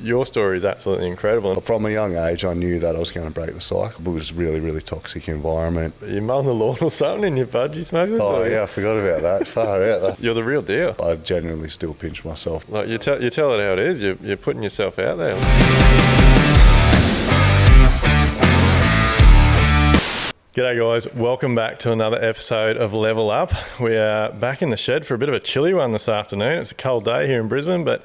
Your story is absolutely incredible. From a young age, I knew that I was going to break the cycle. It was a really, really toxic environment. Are you mowing the lawn or something in your budgie smugglers? Oh, yeah, I forgot about that. Far out. You're the real deal. I genuinely still pinch myself. Like you tell it how it is. You're putting yourself out there. G'day guys, welcome back to another episode of Level Up. We are back in the shed for a bit of a chilly one this afternoon. It's a cold day here in Brisbane, but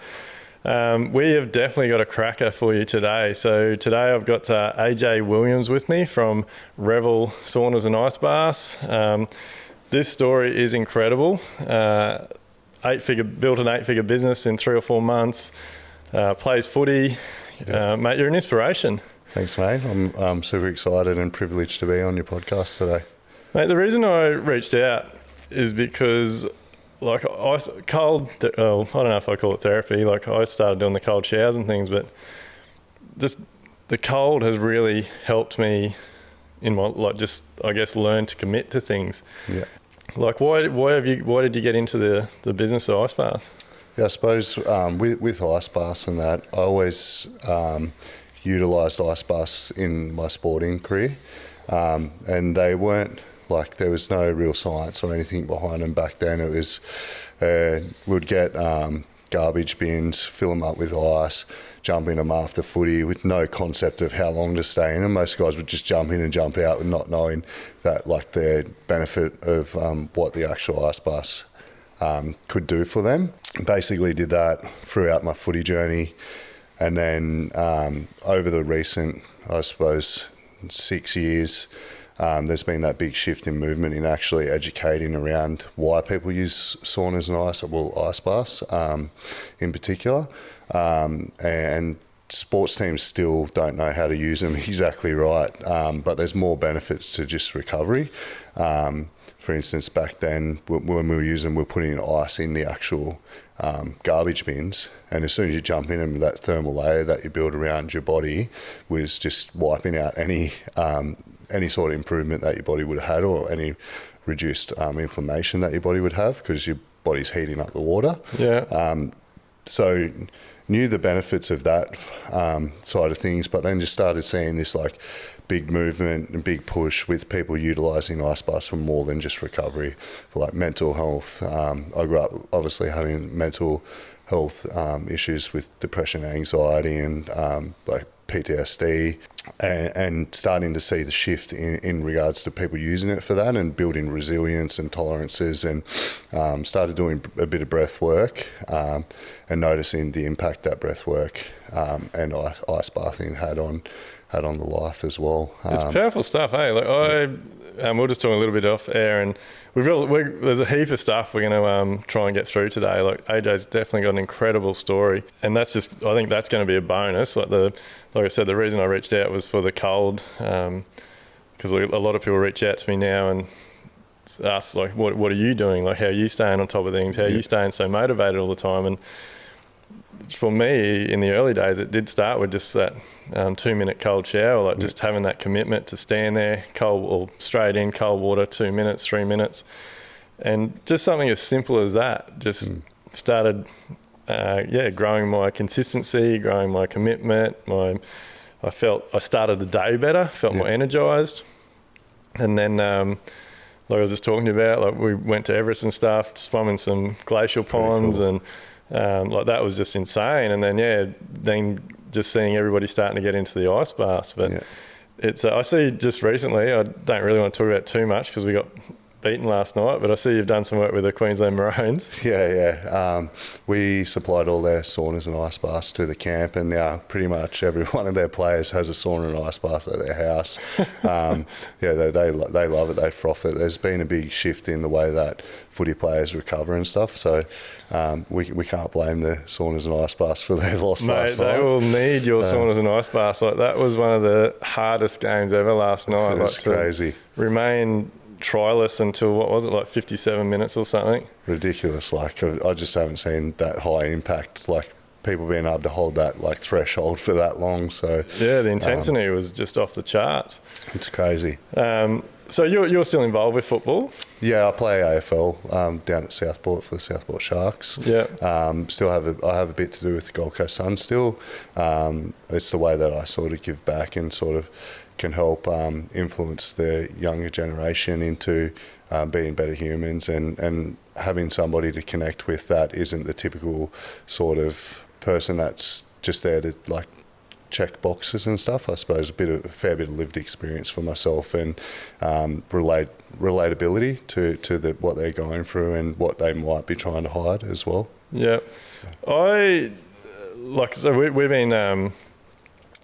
we have definitely got a cracker for you today. So today I've got AJ Williams with me from Revel Saunas and Ice Baths. This story is incredible. Built an 8-figure business in 3 or 4 months. Plays footy. Mate, you're an inspiration. Thanks, mate. I'm super excited and privileged to be on your podcast today. Mate, the reason I reached out is because I don't know if I call it therapy. Like I started doing the cold showers and things, but just the cold has really helped me in my learn to commit to things. Yeah. Like why did you get into the business of ice baths? Yeah, I suppose with ice baths and that, I always utilised ice baths in my sporting career, and they weren't like, there was no real science or anything behind them back then. It was we'd get garbage bins, fill them up with ice, jump in them after footy with no concept of how long to stay in them. Most guys would just jump in and jump out with not knowing that, like, the benefit of what the actual ice baths could do for them. Basically did that throughout my footy journey. And then over the recent, I suppose, 6 years, there's been that big shift in movement in actually educating around why people use saunas and ice baths in particular. And sports teams still don't know how to use them exactly right, but there's more benefits to just recovery. For instance, back then when we were using them, we were putting ice in the actual garbage bins, and as soon as you jump in them, that thermal layer that you build around your body was just wiping out any sort of improvement that your body would have had, or any reduced inflammation that your body would have, because your body's heating up the water. Yeah. So knew the benefits of that side of things, but then just started seeing this like big movement and big push with people utilising ice baths for more than just recovery, for like mental health. I grew up obviously having mental health issues with depression, anxiety, and like PTSD, and starting to see the shift in regards to people using it for that and building resilience and tolerances, and started doing a bit of breath work and noticing the impact that breath work and ice bathing had on the life as well. It's powerful stuff, hey? Like we're just talking a little bit off air, and there's a heap of stuff we're going to try and get through today. Like AJ's definitely got an incredible story, and I think that's going to be a bonus. Like I said, the reason I reached out was for the cold, because a lot of people reach out to me now and ask, like, what are you doing? Like, how are you staying on top of things? How are you staying so motivated all the time? And for me, in the early days, it did start with just that 2-minute cold shower, like just having that commitment to stand there, cold or straight in, cold water, 2 minutes, 3 minutes. And just something as simple as that just started, growing my consistency, growing my commitment. I started the day better, felt more energized. And then, like I was just talking about, like we went to Everest and stuff, swum in some glacial ponds, cool. And like that was just insane. And then just seeing everybody starting to get into the ice baths. But it's I see just recently, I don't really want to talk about too much because we got beaten last night, but I see you've done some work with the Queensland Maroons. Yeah. We supplied all their saunas and ice baths to the camp, and now pretty much every one of their players has a sauna and ice bath at their house. They love it. They froth it. There's been a big shift in the way that footy players recover and stuff, so we can't blame the saunas and ice baths for their loss last night. They will need your saunas and ice baths. Like that was one of the hardest games ever last night. It was crazy. Remain tryless until, what was it, like 57 minutes or something? Ridiculous. Like, I just haven't seen that high impact, like people being able to hold that like threshold for that long. So yeah, the intensity was just off the charts. It's crazy. So you're still involved with football? Yeah, I play AFL down at Southport for the Southport Sharks. Yeah. I have a bit to do with the Gold Coast Suns still. It's the way that I sort of give back and sort of can help influence the younger generation into being better humans, and having somebody to connect with that isn't the typical sort of person that's just there to like check boxes and stuff. I suppose a fair bit of lived experience for myself, and relatability to what they're going through and what they might be trying to hide as well. Yeah, we've been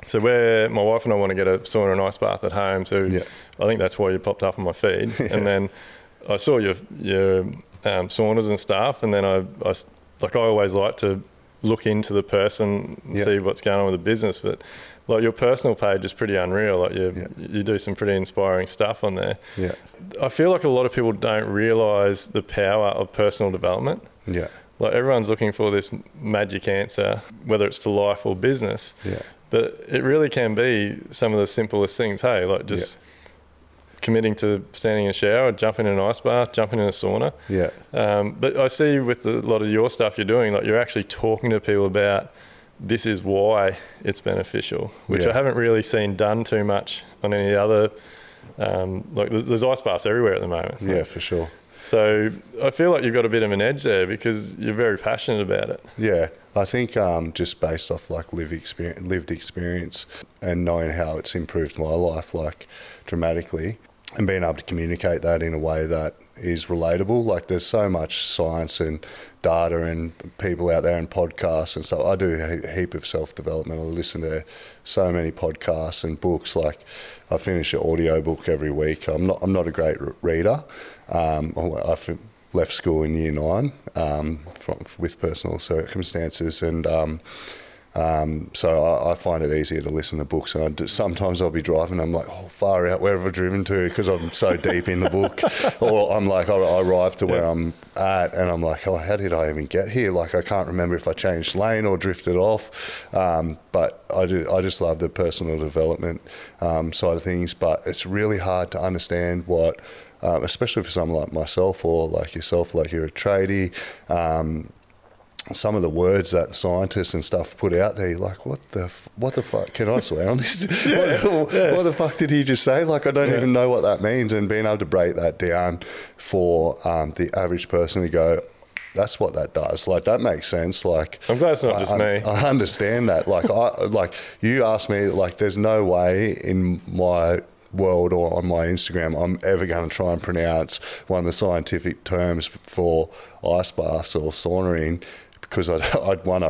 so where my wife and I want to get a sauna and ice bath at home. So yeah. I think that's why you popped up on my feed, yeah. And then I saw your saunas and stuff, and then I always like to look into the person and see what's going on with the business, but like your personal page is pretty unreal. Like you do some pretty inspiring stuff on there. Yeah, I feel like a lot of people don't realise the power of personal development. Yeah, like everyone's looking for this magic answer, whether it's to life or business. Yeah, but it really can be some of the simplest things. Hey, like just committing to standing in a shower, jumping in an ice bath, jumping in a sauna. Yeah. But I see with a lot of your stuff you're doing, like you're actually talking to people about this is why it's beneficial, which I haven't really seen done too much on any other, like there's ice baths everywhere at the moment. Yeah, for sure. So I feel like you've got a bit of an edge there because you're very passionate about it. Yeah, I think just based off like lived experience and knowing how it's improved my life like dramatically, and being able to communicate that in a way that is relatable. Like there's so much science and data and people out there and podcasts and stuff. I do a heap of self-development. I listen to so many podcasts and books. Like I finish an audio book every week. I'm not a great reader. I left school in year 9 with personal circumstances, and so I find it easier to listen to books. And sometimes I'll be driving, I'm like, oh, far out, where have I driven to? Because I'm so deep in the book. Or I'm like, I arrive to where I'm at, and I'm like, oh, how did I even get here? Like, I can't remember if I changed lane or drifted off. But I just love the personal development side of things. But it's really hard to understand what, especially for someone like myself or like yourself, like you're a tradie, some of the words that scientists and stuff put out there, you're like, what the fuck? Can I swear on this? What the fuck did he just say? Like, I don't even know what that means. And being able to break that down for the average person to go, that's what that does. Like, that makes sense. Like, I'm glad it's not just me. I understand that. Like, you asked me, like, there's no way in my world or on my Instagram I'm ever going to try and pronounce one of the scientific terms for ice baths or saunaing, because I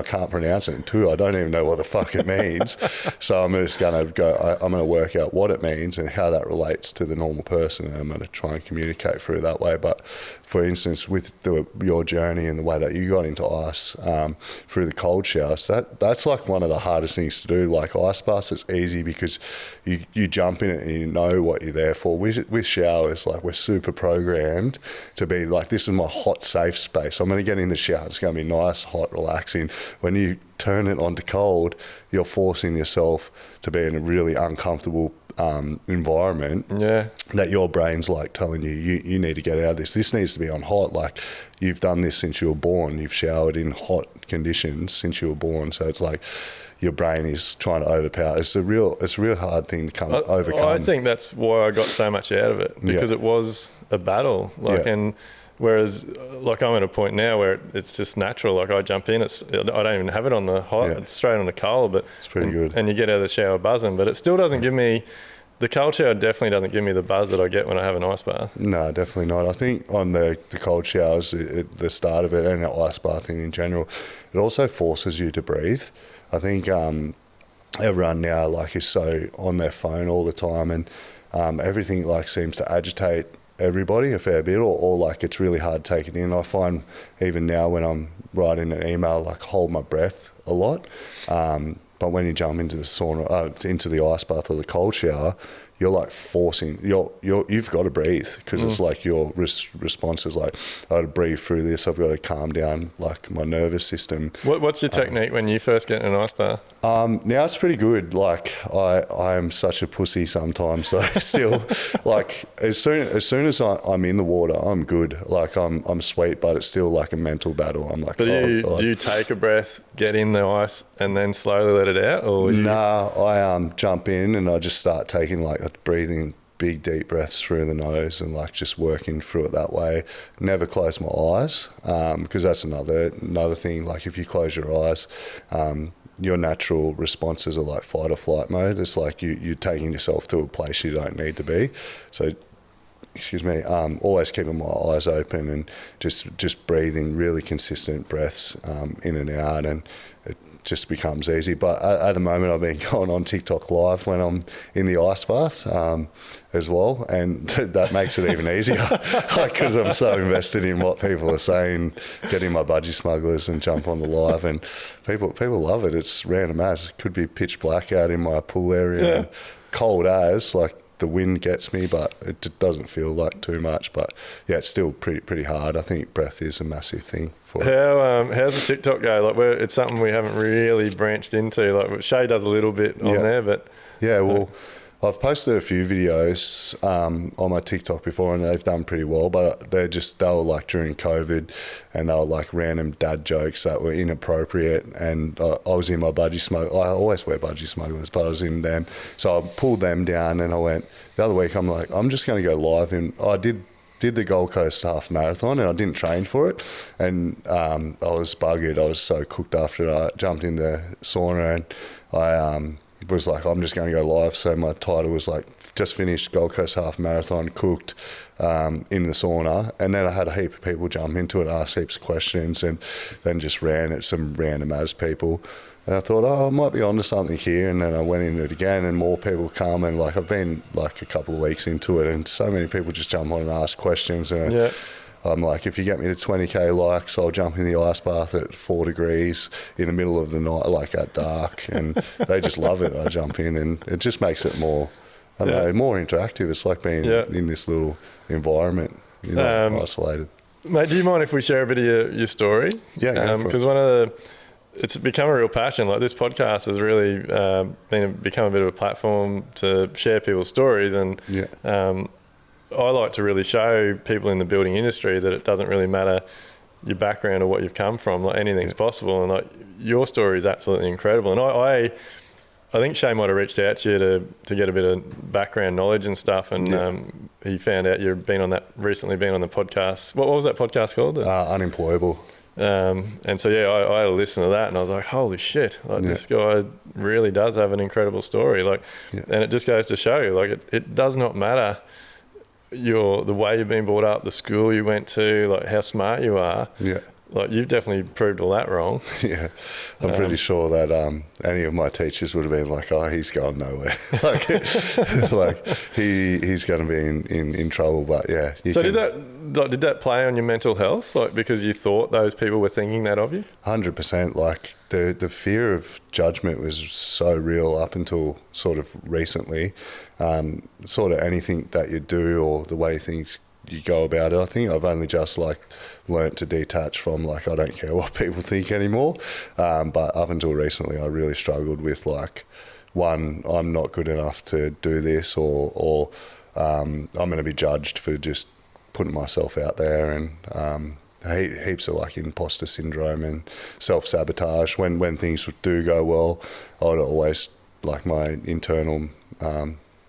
can't pronounce it, and 2, I don't even know what the fuck it means. So I'm just going to go, I'm going to work out what it means and how that relates to the normal person, and I'm going to try and communicate through that way. But for instance, with your journey and the way that you got into ice through the cold showers, that's like one of the hardest things to do. Like ice baths, it's easy because you jump in it and you know what you're there for. With showers, like we're super programmed to be like, this is my hot, safe space. I'm going to get in the shower. It's going to be nice, hot, relaxing. When you turn it onto cold, you're forcing yourself to be in a really uncomfortable environment that your brain's like telling you need to get out of this. This needs to be on hot. Like, you've done this since you were born. You've showered in hot conditions since you were born. So it's like your brain is trying to overpower. It's a real hard thing to overcome. I think that's why I got so much out of it, because it was a battle. And whereas, like, I'm at a point now where it's just natural. Like, I jump in, I don't even have it on the hot, it's straight on the cold. But it's pretty good. And you get out of the shower buzzing, but it still doesn't give me, the cold shower definitely doesn't give me the buzz that I get when I have an ice bath. No, definitely not. I think on the cold showers, the start of it, and the ice bathing in general, it also forces you to breathe. I think everyone now like is so on their phone all the time, and everything like seems to agitate everybody a fair bit, or like it's really hard to take it in. I find even now when I'm writing an email, like hold my breath a lot. But when you jump into the sauna, into the ice bath or the cold shower, you're like forcing, you've got to breathe, because it's like your response is like, I've got to breathe through this. I've got to calm down like my nervous system. What's your technique when you first get in an ice bath? Now it's pretty good. Like I am such a pussy sometimes. So still, like as soon as I'm in the water, I'm good. Like I'm sweet, but it's still like a mental battle. I'm like, But do you take a breath, get in the ice, and then slowly let it out, or Nah, I jump in and I just start taking like breathing big deep breaths through the nose and like just working through it that way. Never close my eyes, because that's another thing. Like if you close your eyes, your natural responses are like fight or flight mode. It's like you're taking yourself to a place you don't need to be. So, excuse me, always keeping my eyes open and just breathing really consistent breaths in and out, and it just becomes easy. But at the moment, I've been going on TikTok live when I'm in the ice bath as well, and that makes it even easier, like, because I'm so invested in what people are saying, getting my budgie smugglers and jump on the live, and people love it. It's random as. It could be pitch black out in my pool area, and cold as, like the wind gets me, but it doesn't feel like too much. But yeah, it's still pretty hard. I think breath is a massive thing for it. how's the TikTok go? Like, it's something we haven't really branched into. Like Shay does a little bit on there, but well, I've posted a few videos on my TikTok before, and they've done pretty well, but they were like during COVID, and they were like random dad jokes that were inappropriate, and I was in my budgie smugglers. I always wear budgie smugglers, but I was in them. So I pulled them down, and I went, the other week I'm like, I'm just going to go live. And I did the Gold Coast half marathon, and I didn't train for it, and I was buggered. I was so cooked after it. I jumped in the sauna, and I was like, I'm just going to go live. So my title was like, just finished Gold Coast half marathon, cooked in the sauna. And then I had a heap of people jump into it, ask heaps of questions, and then just ran at some random as people. And I thought, I might be onto something here. And then I went into it again, and more people come. And like, I've been like a couple of weeks into it, and so many people just jump on and ask questions. And I'm like, if you get me to 20k likes, I'll jump in the ice bath at 4 degrees in the middle of the night, like at dark. And they just love it. I jump in, and it just makes it more, I don't know, more interactive. It's like being in this little environment, you're not isolated. Mate, do you mind if we share a bit of your story? Yeah, because it's become a real passion. Like, this podcast has really become a bit of a platform to share people's stories, and I like to really show people in the building industry that it doesn't really matter your background or what you've come from. Like, anything's possible, and like, your story is absolutely incredible. And I think Shay might have reached out to you to get a bit of background knowledge and stuff, and he found out you've recently been on the podcast. What was that podcast called? Unemployable. And so I had a listen to that, and I was like, holy shit, like, this guy really does have an incredible story. Like, and it just goes to show you, like, it does not matter the way you've been brought up, the school you went to, like how smart you are. Like, you've definitely proved all that wrong. I'm pretty sure that any of my teachers would have been like, oh, he's going nowhere. like he's going to be in trouble. But yeah. Did that play on your mental health? Like, because you thought those people were thinking that of you? 100%. Like, the fear of judgment was so real up until sort of recently. Sort of anything that you do or the way things you go about it, I think I've only just like learnt to detach from, like, I don't care what people think anymore. But up until recently, I really struggled with, like, one, I'm not good enough to do this, or I'm going to be judged for just putting myself out there, and heaps of like imposter syndrome and self-sabotage. When things do go well, I would always, like, my internal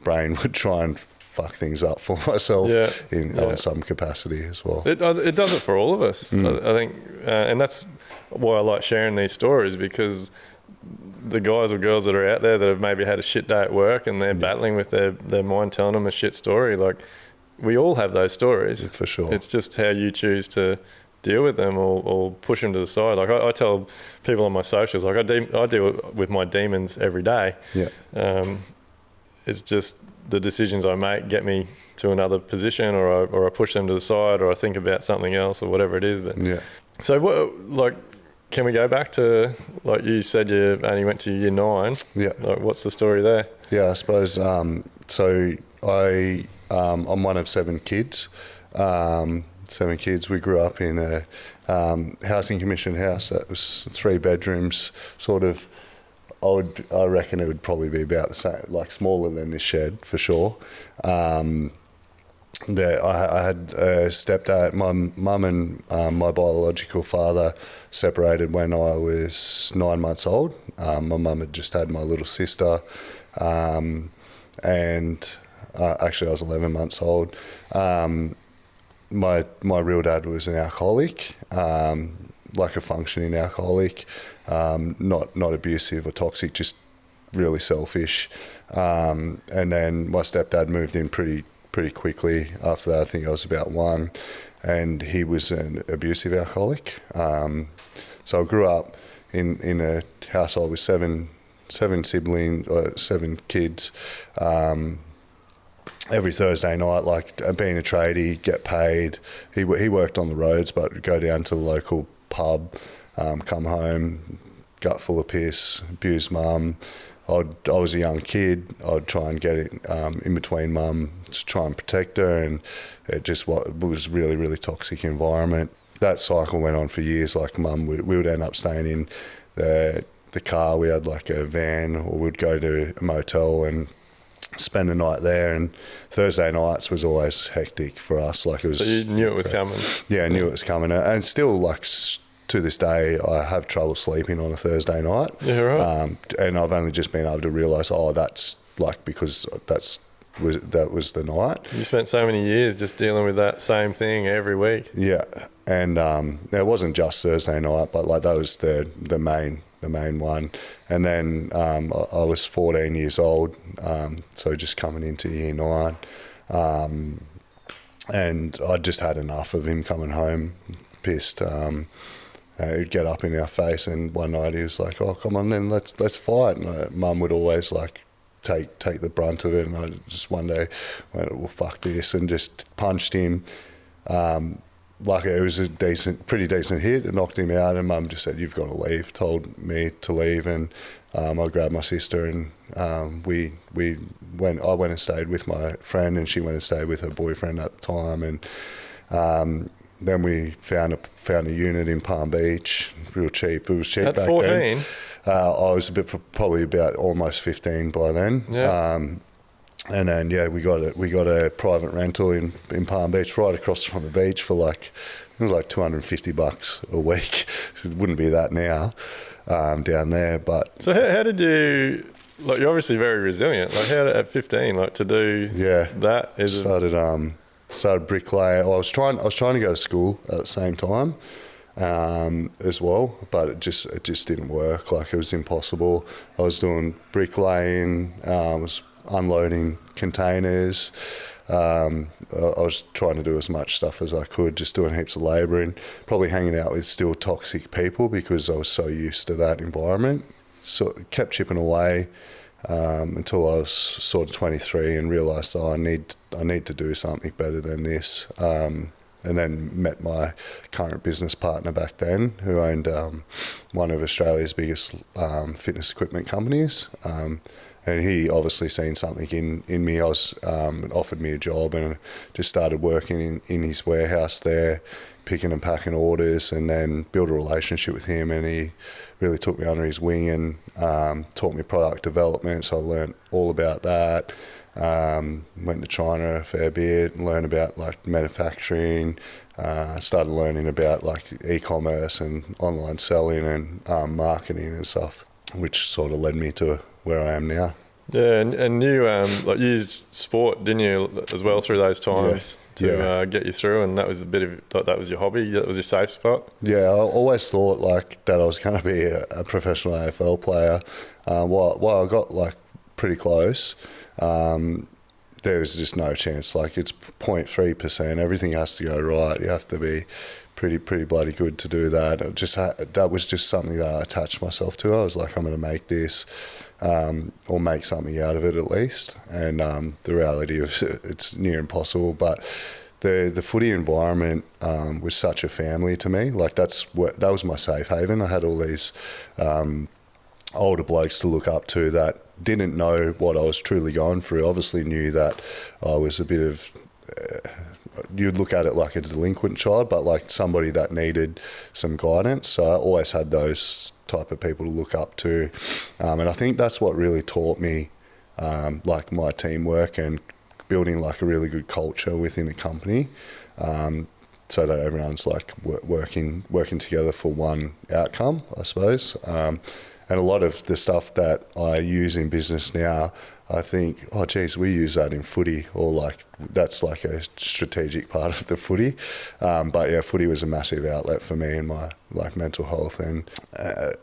brain would try and fuck things up for myself on some capacity as well. It does it for all of us. I think, and that's why I like sharing these stories, because the guys or girls that are out there that have maybe had a shit day at work and they're battling with their mind telling them a shit story, like, we all have those stories. For sure. It's just how you choose to deal with them or push them to the side. Like, I tell people on my socials, like, I deal with my demons every day. It's just the decisions I make get me to another position, or I push them to the side, or I think about something else, or whatever it is. But so what, like, can we go back to, like, you said you only went to year 9? Like, what's the story there? I suppose so I'm one of 7 kids. 7 kids. We grew up in a housing commission house that was 3 bedrooms, sort of I reckon it would probably be about the same, like smaller than this shed for sure. I had a stepdad. My mum and my biological father separated when I was 9 months old. My mum had just had my little sister, and actually I was 11 months old. My real dad was an alcoholic, like a functioning alcoholic, not abusive or toxic, just really selfish. And then my stepdad moved in pretty quickly after that. I think I was about 1, and he was an abusive alcoholic. So I grew up in a household with seven siblings, 7 kids. Every Thursday night, like being a tradie, get paid. He worked on the roads, but go down to the local pub, come home, gut full of piss, abuse mum. I was a young kid. I'd try and get it in between mum to try and protect her, and it was really, really toxic environment. That cycle went on for years. Like mum, we would end up staying in the car. We had like a van, or we'd go to a motel and spend the night there. And Thursday nights was always hectic for us. Like it was. So you knew it was coming. Yeah, I knew it was coming, and still like. To this day, I have trouble sleeping on a Thursday night. Yeah, right. And I've only just been able to realise, that's like because that was the night. You spent so many years just dealing with that same thing every week. Yeah, and it wasn't just Thursday night, but like that was the main one. And then I was 14 years old, so just coming into year 9, and I just had enough of him coming home pissed. He'd get up in our face, and one night he was like, "Oh, come on, then let's fight." And mum would always like take the brunt of it, and I just one day went, "Well, fuck this," and just punched him. Like it was a pretty decent hit. It knocked him out, and mum just said, "You've got to leave." Told me to leave, and I grabbed my sister, and we went. I went and stayed with my friend, and she went and stayed with her boyfriend at the time, and. Then we found a unit in Palm Beach, real cheap. It was cheap at back 14? then. I was probably about almost 15 by then. Yeah. And then we got a private rental in Palm Beach, right across from the beach for like it was like $250 a week. It wouldn't be that now down there. But so how did you? Like you're obviously very resilient. Like how at 15, like to do that is started bricklaying. I was trying to go to school at the same time as well, but it just didn't work. Like it was impossible. I was doing bricklaying. I was unloading containers. I was trying to do as much stuff as I could, just doing heaps of labouring, probably hanging out with still toxic people because I was so used to that environment. So kept chipping away until I was sort of 23 and realised, I need to do something better than this. And then met my current business partner back then, who owned one of Australia's biggest fitness equipment companies. And he obviously seen something in me. Offered me a job, and just started working in his warehouse there, picking and packing orders, and then built a relationship with him, and he really took me under his wing and taught me product development, so I learned all about that. Went to China a fair bit and learned about like manufacturing, started learning about like e-commerce and online selling and marketing and stuff, which sort of led me to where I am now. Yeah, and you like used sport, didn't you, as well through those times to get you through, and that was a bit of that was your hobby, that was your safe spot. Yeah, I always thought like that I was going to be a professional AFL player. While I got like pretty close, there was just no chance. Like it's 0.3%. Everything has to go right. You have to be pretty bloody good to do that. That was just something that I attached myself to. I was like, I'm going to make this. Or make something out of it at least. And the reality is it's near impossible. But the footy environment was such a family to me. Like that was my safe haven. I had all these older blokes to look up to that didn't know what I was truly going through. Obviously knew that I was a bit of... you'd look at it like a delinquent child, but like somebody that needed some guidance. So I always had those type of people to look up to. And I think that's what really taught me, like my teamwork and building like a really good culture within a company. So that everyone's like working together for one outcome, I suppose. And a lot of the stuff that I use in business now, I think, oh geez, we use that in footy, or like that's like a strategic part of the footy. But yeah, footy was a massive outlet for me in my like mental health. And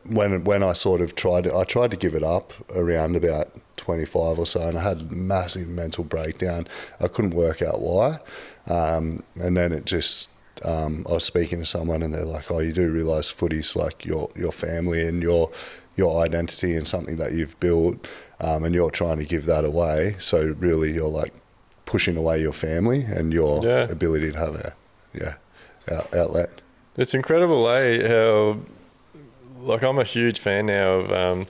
when I sort of tried to give it up around about 25 or so, and I had a massive mental breakdown. I couldn't work out why. And then it just, I was speaking to someone and they're like, oh, you do realise footy's like your family and your identity and something that you've built, and you're trying to give that away. So really you're like pushing away your family and your ability to have a outlet. It's incredible, how, like, I'm a huge fan now of,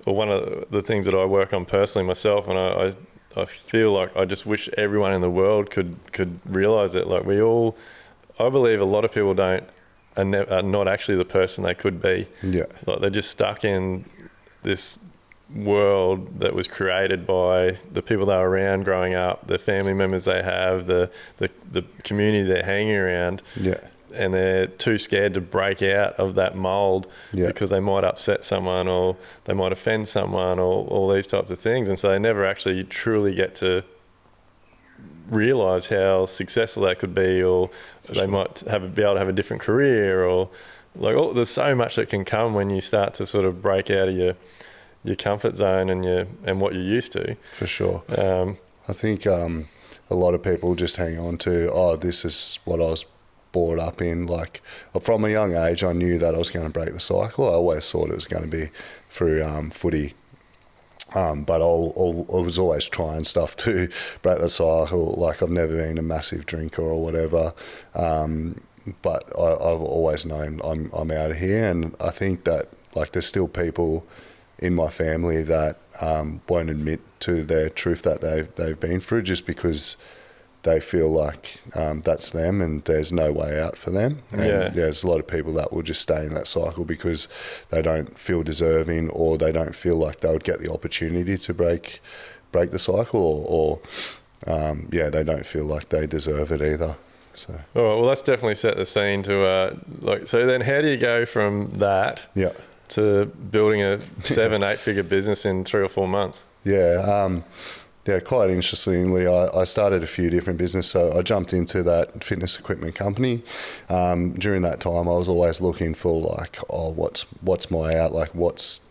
or one of the things that I work on personally myself, and I feel like I just wish everyone in the world could realise it. Like I believe a lot of people are not actually the person they could be. Yeah. Like they're just stuck in this world that was created by the people they were around growing up, the family members they have, the community they're hanging around. Yeah. And they're too scared to break out of that mold because they might upset someone or they might offend someone or all these types of things. And so they never actually truly get to realise how successful they could be, or they might be able to have a different career, or like there's so much that can come when you start to sort of break out of your comfort zone and what you're used to. For sure. I think a lot of people just hang on to, oh, this is what I was brought up in. Like from a young age, I knew that I was going to break the cycle. I always thought it was going to be through footy. But I was always trying stuff to break the cycle. Like I've never been a massive drinker or whatever. But I've always known I'm out of here. And I think that like there's still people in my family that won't admit to their truth that they've been through, just because they feel like that's them and there's no way out for them. And there's a lot of people that will just stay in that cycle because they don't feel deserving, or they don't feel like they would get the opportunity to break the cycle, or they don't feel like they deserve it either. So. All right, well, let's definitely set the scene to so then how do you go from that to building a 7-8 figure business in 3 or 4 months? Quite interestingly, I started a few different businesses. So I jumped into that fitness equipment company. During that time, I was always looking for like, what's my out? Like, what's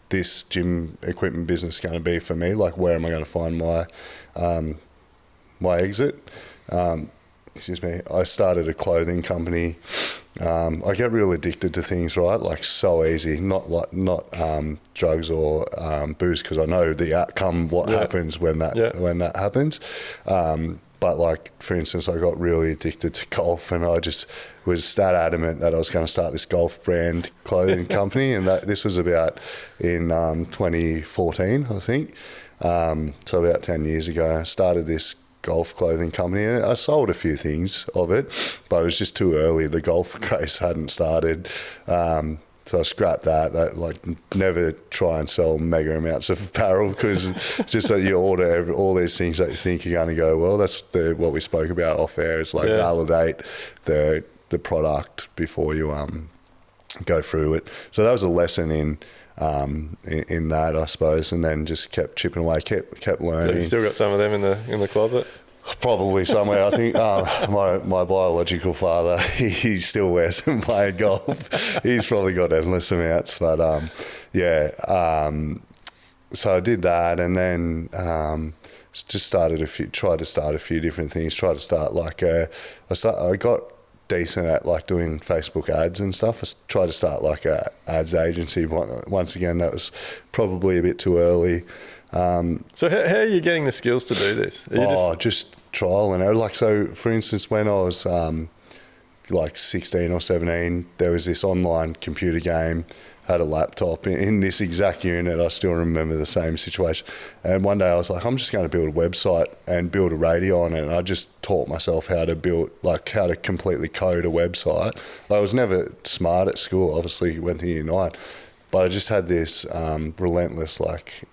this gym equipment business going to be for me? Like, where am I going to find my exit? I started a clothing company. I get real addicted to things, right? Like so easy, not drugs or booze, because I know the outcome, what happens when that happens. But like, for instance, I got really addicted to golf, and I just was that adamant that I was going to start this golf brand clothing company, and this was about in 2014, I think. So about 10 years ago, I started this golf clothing company, and I sold a few things of it, but it was just too early. The golf craze hadn't started, so I scrapped that. Like, never try and sell mega amounts of apparel, because just that you order all these things that you think are going to go well. That's what we spoke about off air. Is like validate the product before you go through it. So that was a lesson in that, I suppose, and then just kept chipping away, kept learning. So you still got some of them in the closet? Probably somewhere. I think my biological father, he still wears them playing golf. He's probably got endless amounts, but so I did that, and then just tried to start a few different things. Tried to start I got decent at like doing Facebook ads and stuff. I tried to start like a ads agency. Once again, that was probably a bit too early. So how are you getting the skills to do this? Just trial and error. Like, so for instance, when I was like 16 or 17, there was this online computer game had a laptop in this exact unit. I still remember the same situation. And one day I was like, I'm just going to build a website and build a radio on it. And I just taught myself how to completely code a website. I was never smart at school, obviously went to year 9, but I just had this relentless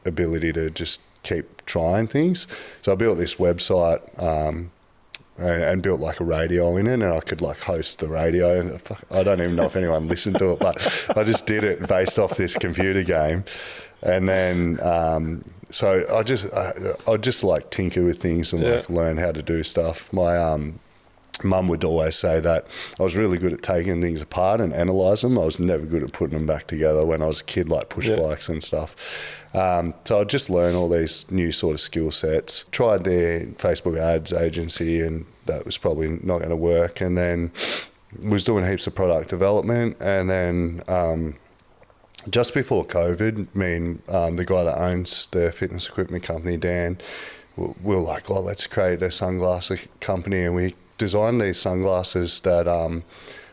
ability to just keep trying things. So I built this website and built a radio in it, and I could host the radio. I don't even know if anyone listened to it, but I just did it based off this computer game. And then so I just tinker with things and learn how to do stuff. My Mum would always say that I was really good at taking things apart and analysing them. I was never good at putting them back together when I was a kid, like push bikes and stuff. So I just learned all these new sort of skill sets. Tried their Facebook ads agency, and that was probably not going to work. And then was doing heaps of product development. And then just before COVID, me and the guy that owns the fitness equipment company, Dan, we were like, oh, let's create a sunglasses company. And we designed these sunglasses that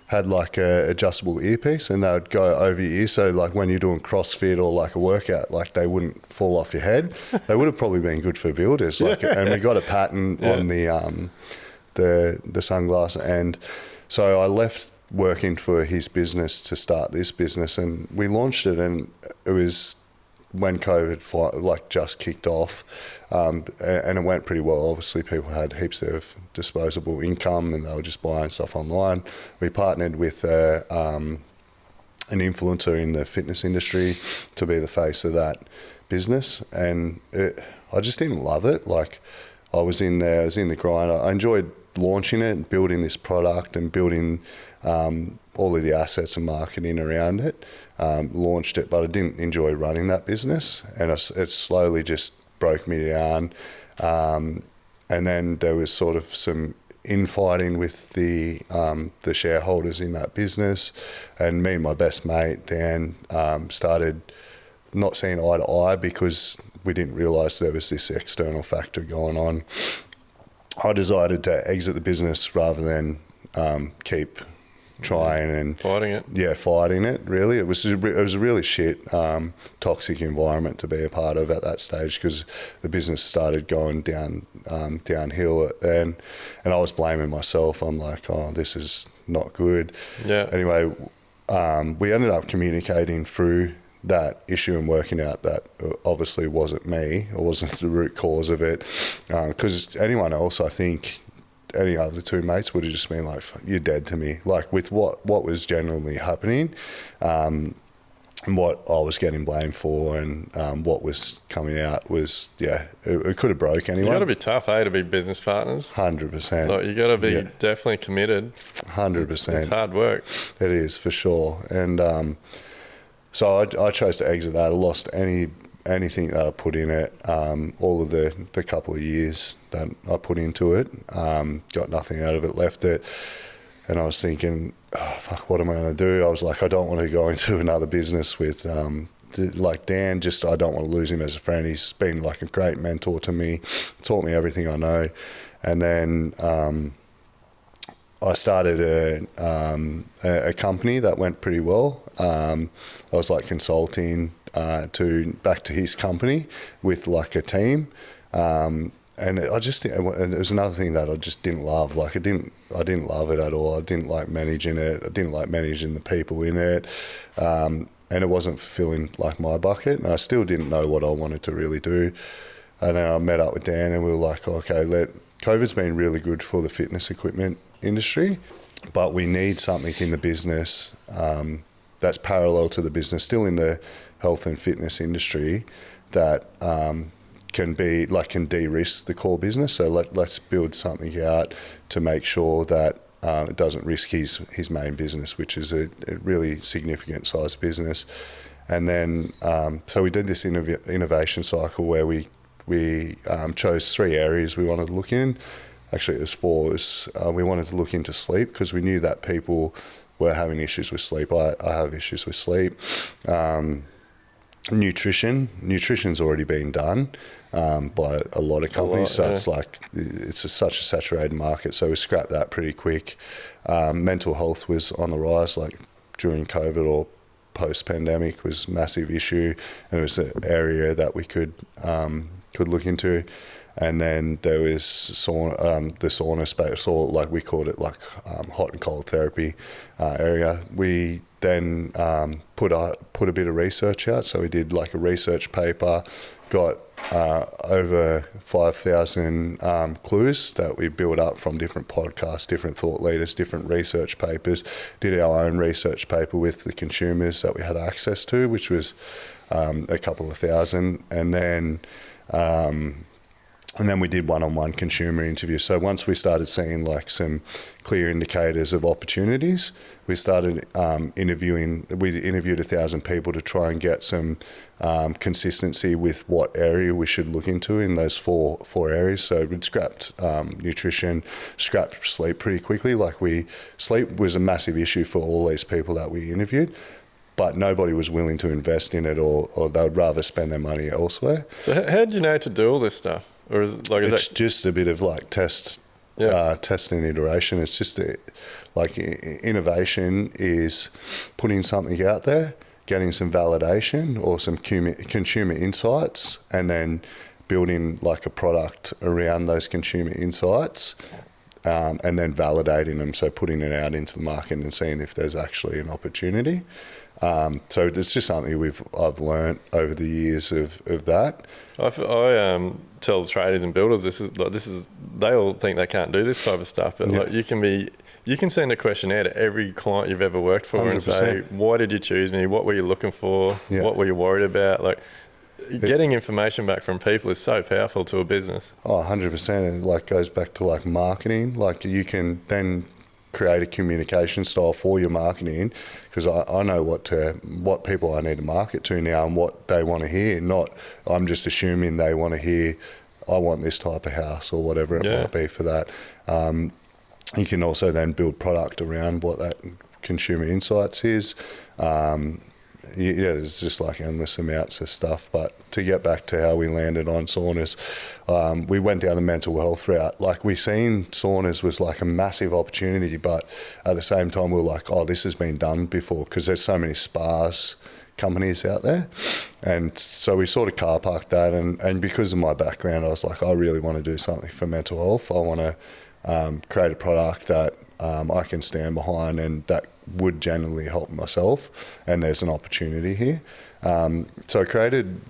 had a adjustable earpiece, and they would go over your ear, so when you're doing CrossFit or a workout, they wouldn't fall off your head. They would have probably been good for builders. And we got a patent on the sunglass, and so I left working for his business to start this business, and we launched it, and it was when COVID just kicked off, and it went pretty well. Obviously, people had heaps of disposable income, and they were just buying stuff online. We partnered with an influencer in the fitness industry to be the face of that business, and I just didn't love it. I was in the grind. I enjoyed launching it and building this product and building all of the assets and marketing around it. Launched it, but I didn't enjoy running that business, and it slowly just broke me down. And then there was sort of some infighting with the shareholders in that business, and me and my best mate Dan started not seeing eye to eye because we didn't realise there was this external factor going on. I decided to exit the business rather than keep trying and fighting it. Yeah, fighting it. Really, it was a really shit, toxic environment to be a part of at that stage, because the business started going downhill, and I was blaming myself. I'm like, oh, this is not good. Yeah. Anyway, we ended up communicating through that issue and working out that obviously wasn't me, or wasn't the root cause of it, because anyone else, I think, any other two mates would have just been like, you're dead to me. With what was generally happening, and what I was getting blamed for, and what was coming out was, it could have broke anyone. You got to be tough, to be business partners. 100%. You got to be definitely committed. 100%. It's hard work. It is, for sure. And so I chose to exit that. I lost anything that I put in it, all of the couple of years that I put into it, got nothing out of it, left it, and I was thinking, oh, fuck, what am I going to do? I was like, I don't want to go into another business with Dan. I don't want to lose him as a friend. He's been a great mentor to me, taught me everything I know. And then I started a company that went pretty well. I was consulting back to his company with a team, and it was another thing that I just didn't love. I didn't love it at all. I didn't like managing it. I didn't like managing the people in it, and it wasn't fulfilling my bucket. And I still didn't know what I wanted to really do. And then I met up with Dan, and we were like, okay, COVID's been really good for the fitness equipment industry, but we need something in the business that's parallel to the business, still in the health and fitness industry, that can de-risk the core business. So let's build something out to make sure that it doesn't risk his main business, which is a really significant sized business. And then so we did this innovation cycle where we chose 3 areas we wanted to look in. Actually, it was 4. We wanted to look into sleep, because we knew that people were having issues with sleep. I have issues with sleep. Nutrition's already been done by a lot of companies, it's such a saturated market, so we scrapped that pretty quick. Mental health was on the rise, during COVID, or post-pandemic was a massive issue, and it was an area that we could look into. And then there was the sauna space, or like we called it, like hot and cold therapy area. We then put a bit of research out. So we did like a research paper, got over 5,000 clues that we built up from different podcasts, different thought leaders, different research papers. Did our own research paper with the consumers that we had access to, which was a couple of thousand, and then we did one-on-one consumer interviews. So once we started seeing like some clear indicators of opportunities, we started interviewing. We interviewed 1,000 people to try and get some consistency with what area we should look into in those four areas. So we'd scrapped nutrition, scrapped sleep pretty quickly. Sleep was a massive issue for all these people that we interviewed, but nobody was willing to invest in it, or they would rather spend their money elsewhere. So how do you know to do all this stuff? Or is it like, it's just a bit of like test and iteration. It's just like innovation is putting something out there, getting some validation or some consumer insights, and then building like a product around those consumer insights, and then validating them. So putting it out into the market and seeing if there's actually an opportunity. So it's just something I've learned over the years of that. I tell traders and builders this is they all think they can't do this type of stuff, but like you can send a questionnaire to every client you've ever worked for 100%. And say, why did you choose me? What were you looking for? What were you worried about? Like getting information back from people is so powerful to a business. 100%. And like goes back to like marketing. Like you can then create a communication style for your marketing, because I know what people I need to market to now and what they want to hear. Not I'm just assuming they want to hear I want this type of house or whatever it might be for that. You can also then build product around what that consumer insights is. There's just like endless amounts of stuff. But to get back to how we landed on saunas, we went down the mental health route. Like we seen saunas was like a massive opportunity, but at the same time we were like, oh, this has been done before, because there's so many spas companies out there. And so we sort of car parked that, and because of my background, I was like, I really want to do something for mental health. I want to create a product that I can stand behind and that would genuinely help myself, and there's an opportunity here. So I created,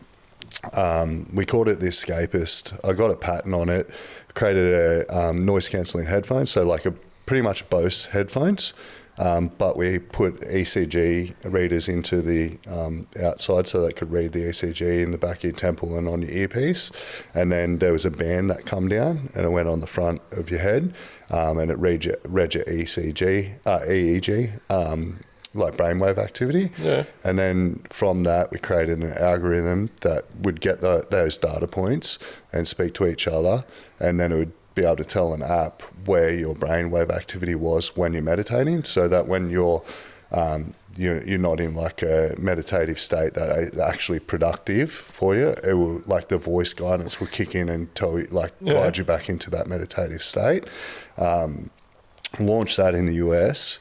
we called it the Escapist. I got a patent on it, created a noise cancelling headphone, so like pretty much Bose headphones, but we put ECG readers into the outside so they could read the ECG in the back of your temple and on your earpiece. And then there was a band that come down and it went on the front of your head, and it read your EEG, like brainwave activity. Yeah. And then from that, we created an algorithm that would get those data points and speak to each other, and then it would be able to tell an app where your brainwave activity was when you're meditating, so that when you're not in like a meditative state that is actually productive for you, it will, like the voice guidance will kick in and tell you, like guide you back into that meditative state. Launched that in the US,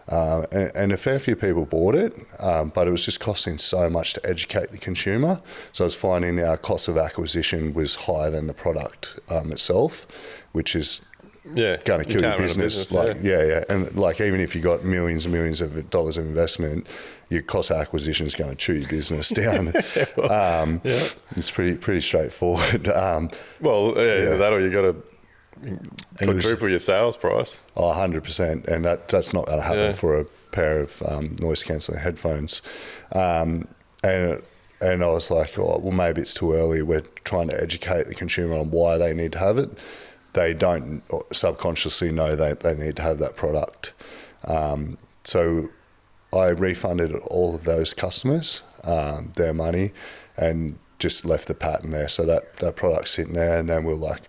and a fair few people bought it, but it was just costing so much to educate the consumer. So I was finding our cost of acquisition was higher than the product itself, which is going to kill your business. And like even if you got millions and millions of dollars of investment, your cost of acquisition is going to chew your business down. It's pretty straightforward. That or you got to quadruple your sales price. 100%, and that's not going to happen for a pair of noise cancelling headphones. And I was like, well, maybe it's too early. We're trying to educate the consumer on why they need to have it. They don't subconsciously know that they need to have that product. So I refunded all of those customers their money and just left the patent there. So that product's sitting there, and then we're like,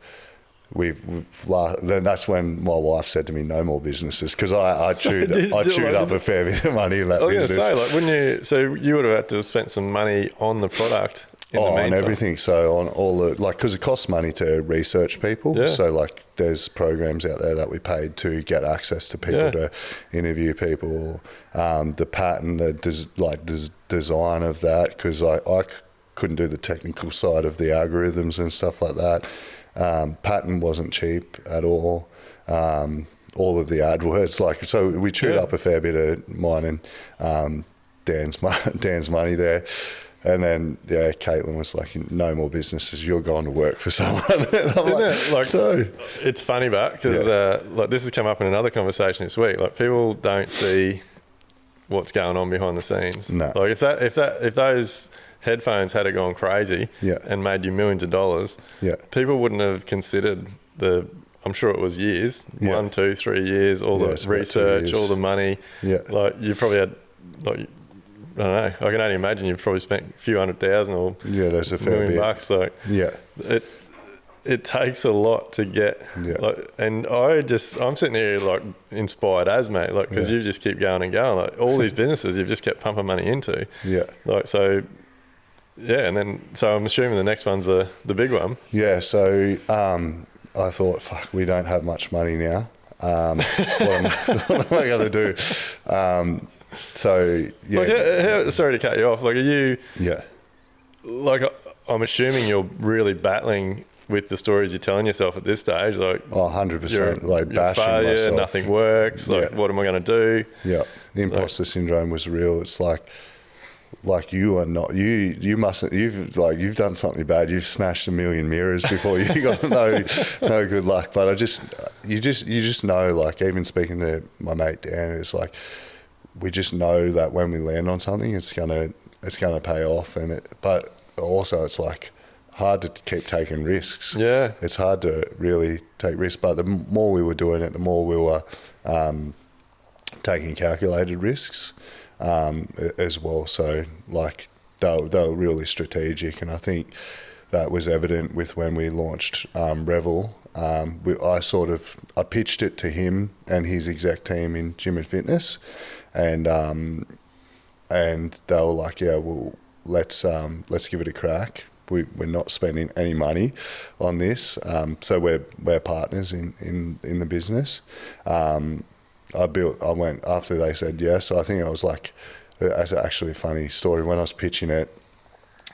then that's when my wife said to me, no more businesses, because I chewed up a fair bit of money in that business. I was going to say, like, wouldn't you? So you would have had to have spent some money on the product. in the on meantime? everything. So on all the, like, because it costs money to research people. Yeah. So like there's programs out there that we paid to get access to people to interview people. The pattern, design of that, because I couldn't do the technical side of the algorithms and stuff like that. Pattern wasn't cheap at all. All of the AdWords, like, so we chewed up a fair bit of mine and Dan's money there. And then, Caitlin was like, no more businesses, you're going to work for someone. And I'm no. It's funny, because like this has come up in another conversation this week. Like, people don't see what's going on behind the scenes. No. Like, if those headphones had gone crazy and made you millions of dollars, people wouldn't have considered I'm sure it was years, 1, 2, 3 years, all the research, all the money. Like, you probably had, like, I don't know, I can only imagine you've probably spent a few $100,000 or there's a fair $1 million bit. bucks. Like, it takes a lot to get. Like, and I'm sitting here like inspired as, mate, like, because you just keep going and going. Like, all these businesses you've just kept pumping money into. Like, so. Yeah, and then so I'm assuming the next one's the big one. Yeah, so I thought, fuck, we don't have much money now. What am I going to do? Like, sorry to cut you off. Like, are you? Like, I'm assuming you're really battling with the stories you're telling yourself at this stage. Like, 100%. Like, you're bashing failure, myself. nothing works. Like, what am I going to do? The imposter syndrome was real. It's like you are not, you mustn't, you've done something bad. You've smashed 1 million mirrors before you got no good luck. But you just know, like, even speaking to my mate Dan, it's like, we just know that when we land on something, it's gonna pay off. But also it's like hard to keep taking risks. It's hard to really take risks. But the more we were doing it, the more we were taking calculated risks. As well, so like they were really strategic, and I think that was evident with when we launched Revel. I pitched it to him and his exec team in gym and fitness, and they were like, well, let's give it a crack. We're not spending any money on this, so we're partners in the business. I went after they said yes. I think I was like, it's actually a funny story. When I was pitching it,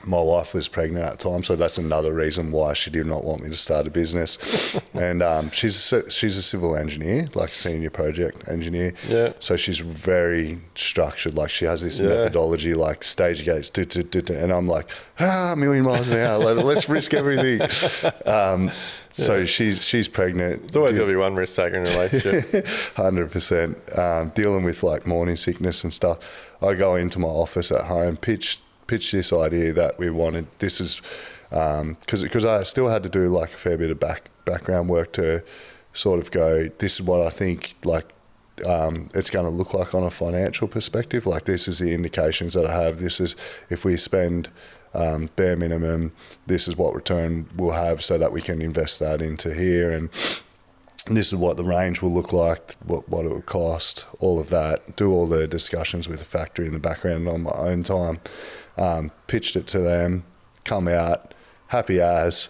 my wife was pregnant at the time, so that's another reason why she did not want me to start a business. And she's a civil engineer, like senior project engineer. So she's very structured. Like, she has this methodology, like stage gates, and I'm like, 1 million miles an hour. Let's risk everything. So she's pregnant. There's always going to be one risk taker in a relationship. 100%. Dealing with like morning sickness and stuff. I go into my office at home, pitch this idea that we wanted. This is because I still had to do like a fair bit of background work to sort of go, this is what I think like it's going to look like on a financial perspective. Like, this is the indications that I have. This is if we spend bare minimum, this is what return we'll have, so that we can invest that into here, and this is what the range will look like, what it would cost, all of that. Do all the discussions with the factory in the background on my own time. Pitched it to them, come out happy as,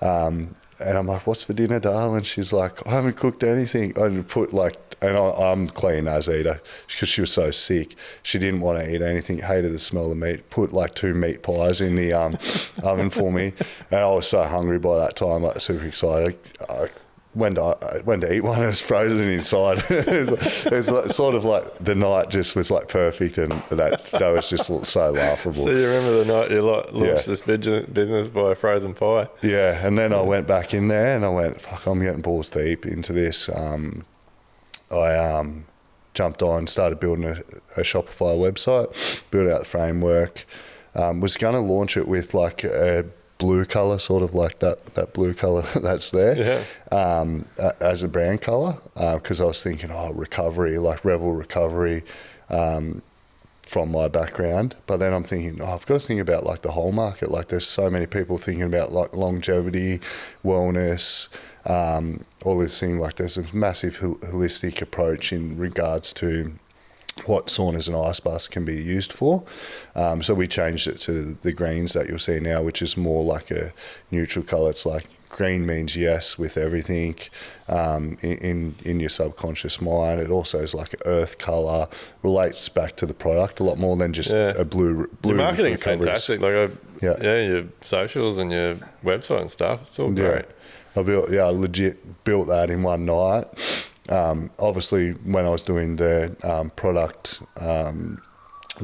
and I'm like, what's for dinner, darling? She's like, I haven't cooked anything. I put like, and I'm clean as eater because she was so sick. She didn't want to eat anything, hated the smell of meat. Put like 2 meat pies in the oven for me, and I was so hungry by that time, like super excited. I went to eat one and it's frozen inside. It's like, sort of like the night just was like perfect, and that was just so laughable. So you remember the night you launched this business by a frozen pie? Yeah, and then I went back in there and I went, fuck, I'm getting balls deep into this. I jumped on, started building a Shopify website, built out the framework, was going to launch it with like a blue colour, sort of like that blue colour that's there, as a brand colour, because I was thinking, recovery, like Revel recovery, from my background. But then I'm thinking, I've got to think about like the whole market. Like, there's so many people thinking about like longevity, wellness, all this thing. Like, there's a massive holistic approach in regards to what saunas and ice baths can be used for. So we changed it to the greens that you'll see now, which is more like a neutral colour. It's like green means yes with everything in your subconscious mind. It also is like an earth colour, relates back to the product a lot more than just a blue. Your marketing's fantastic. Like your socials and your website and stuff. It's all great. I legit built that in one night. Obviously, when I was doing the product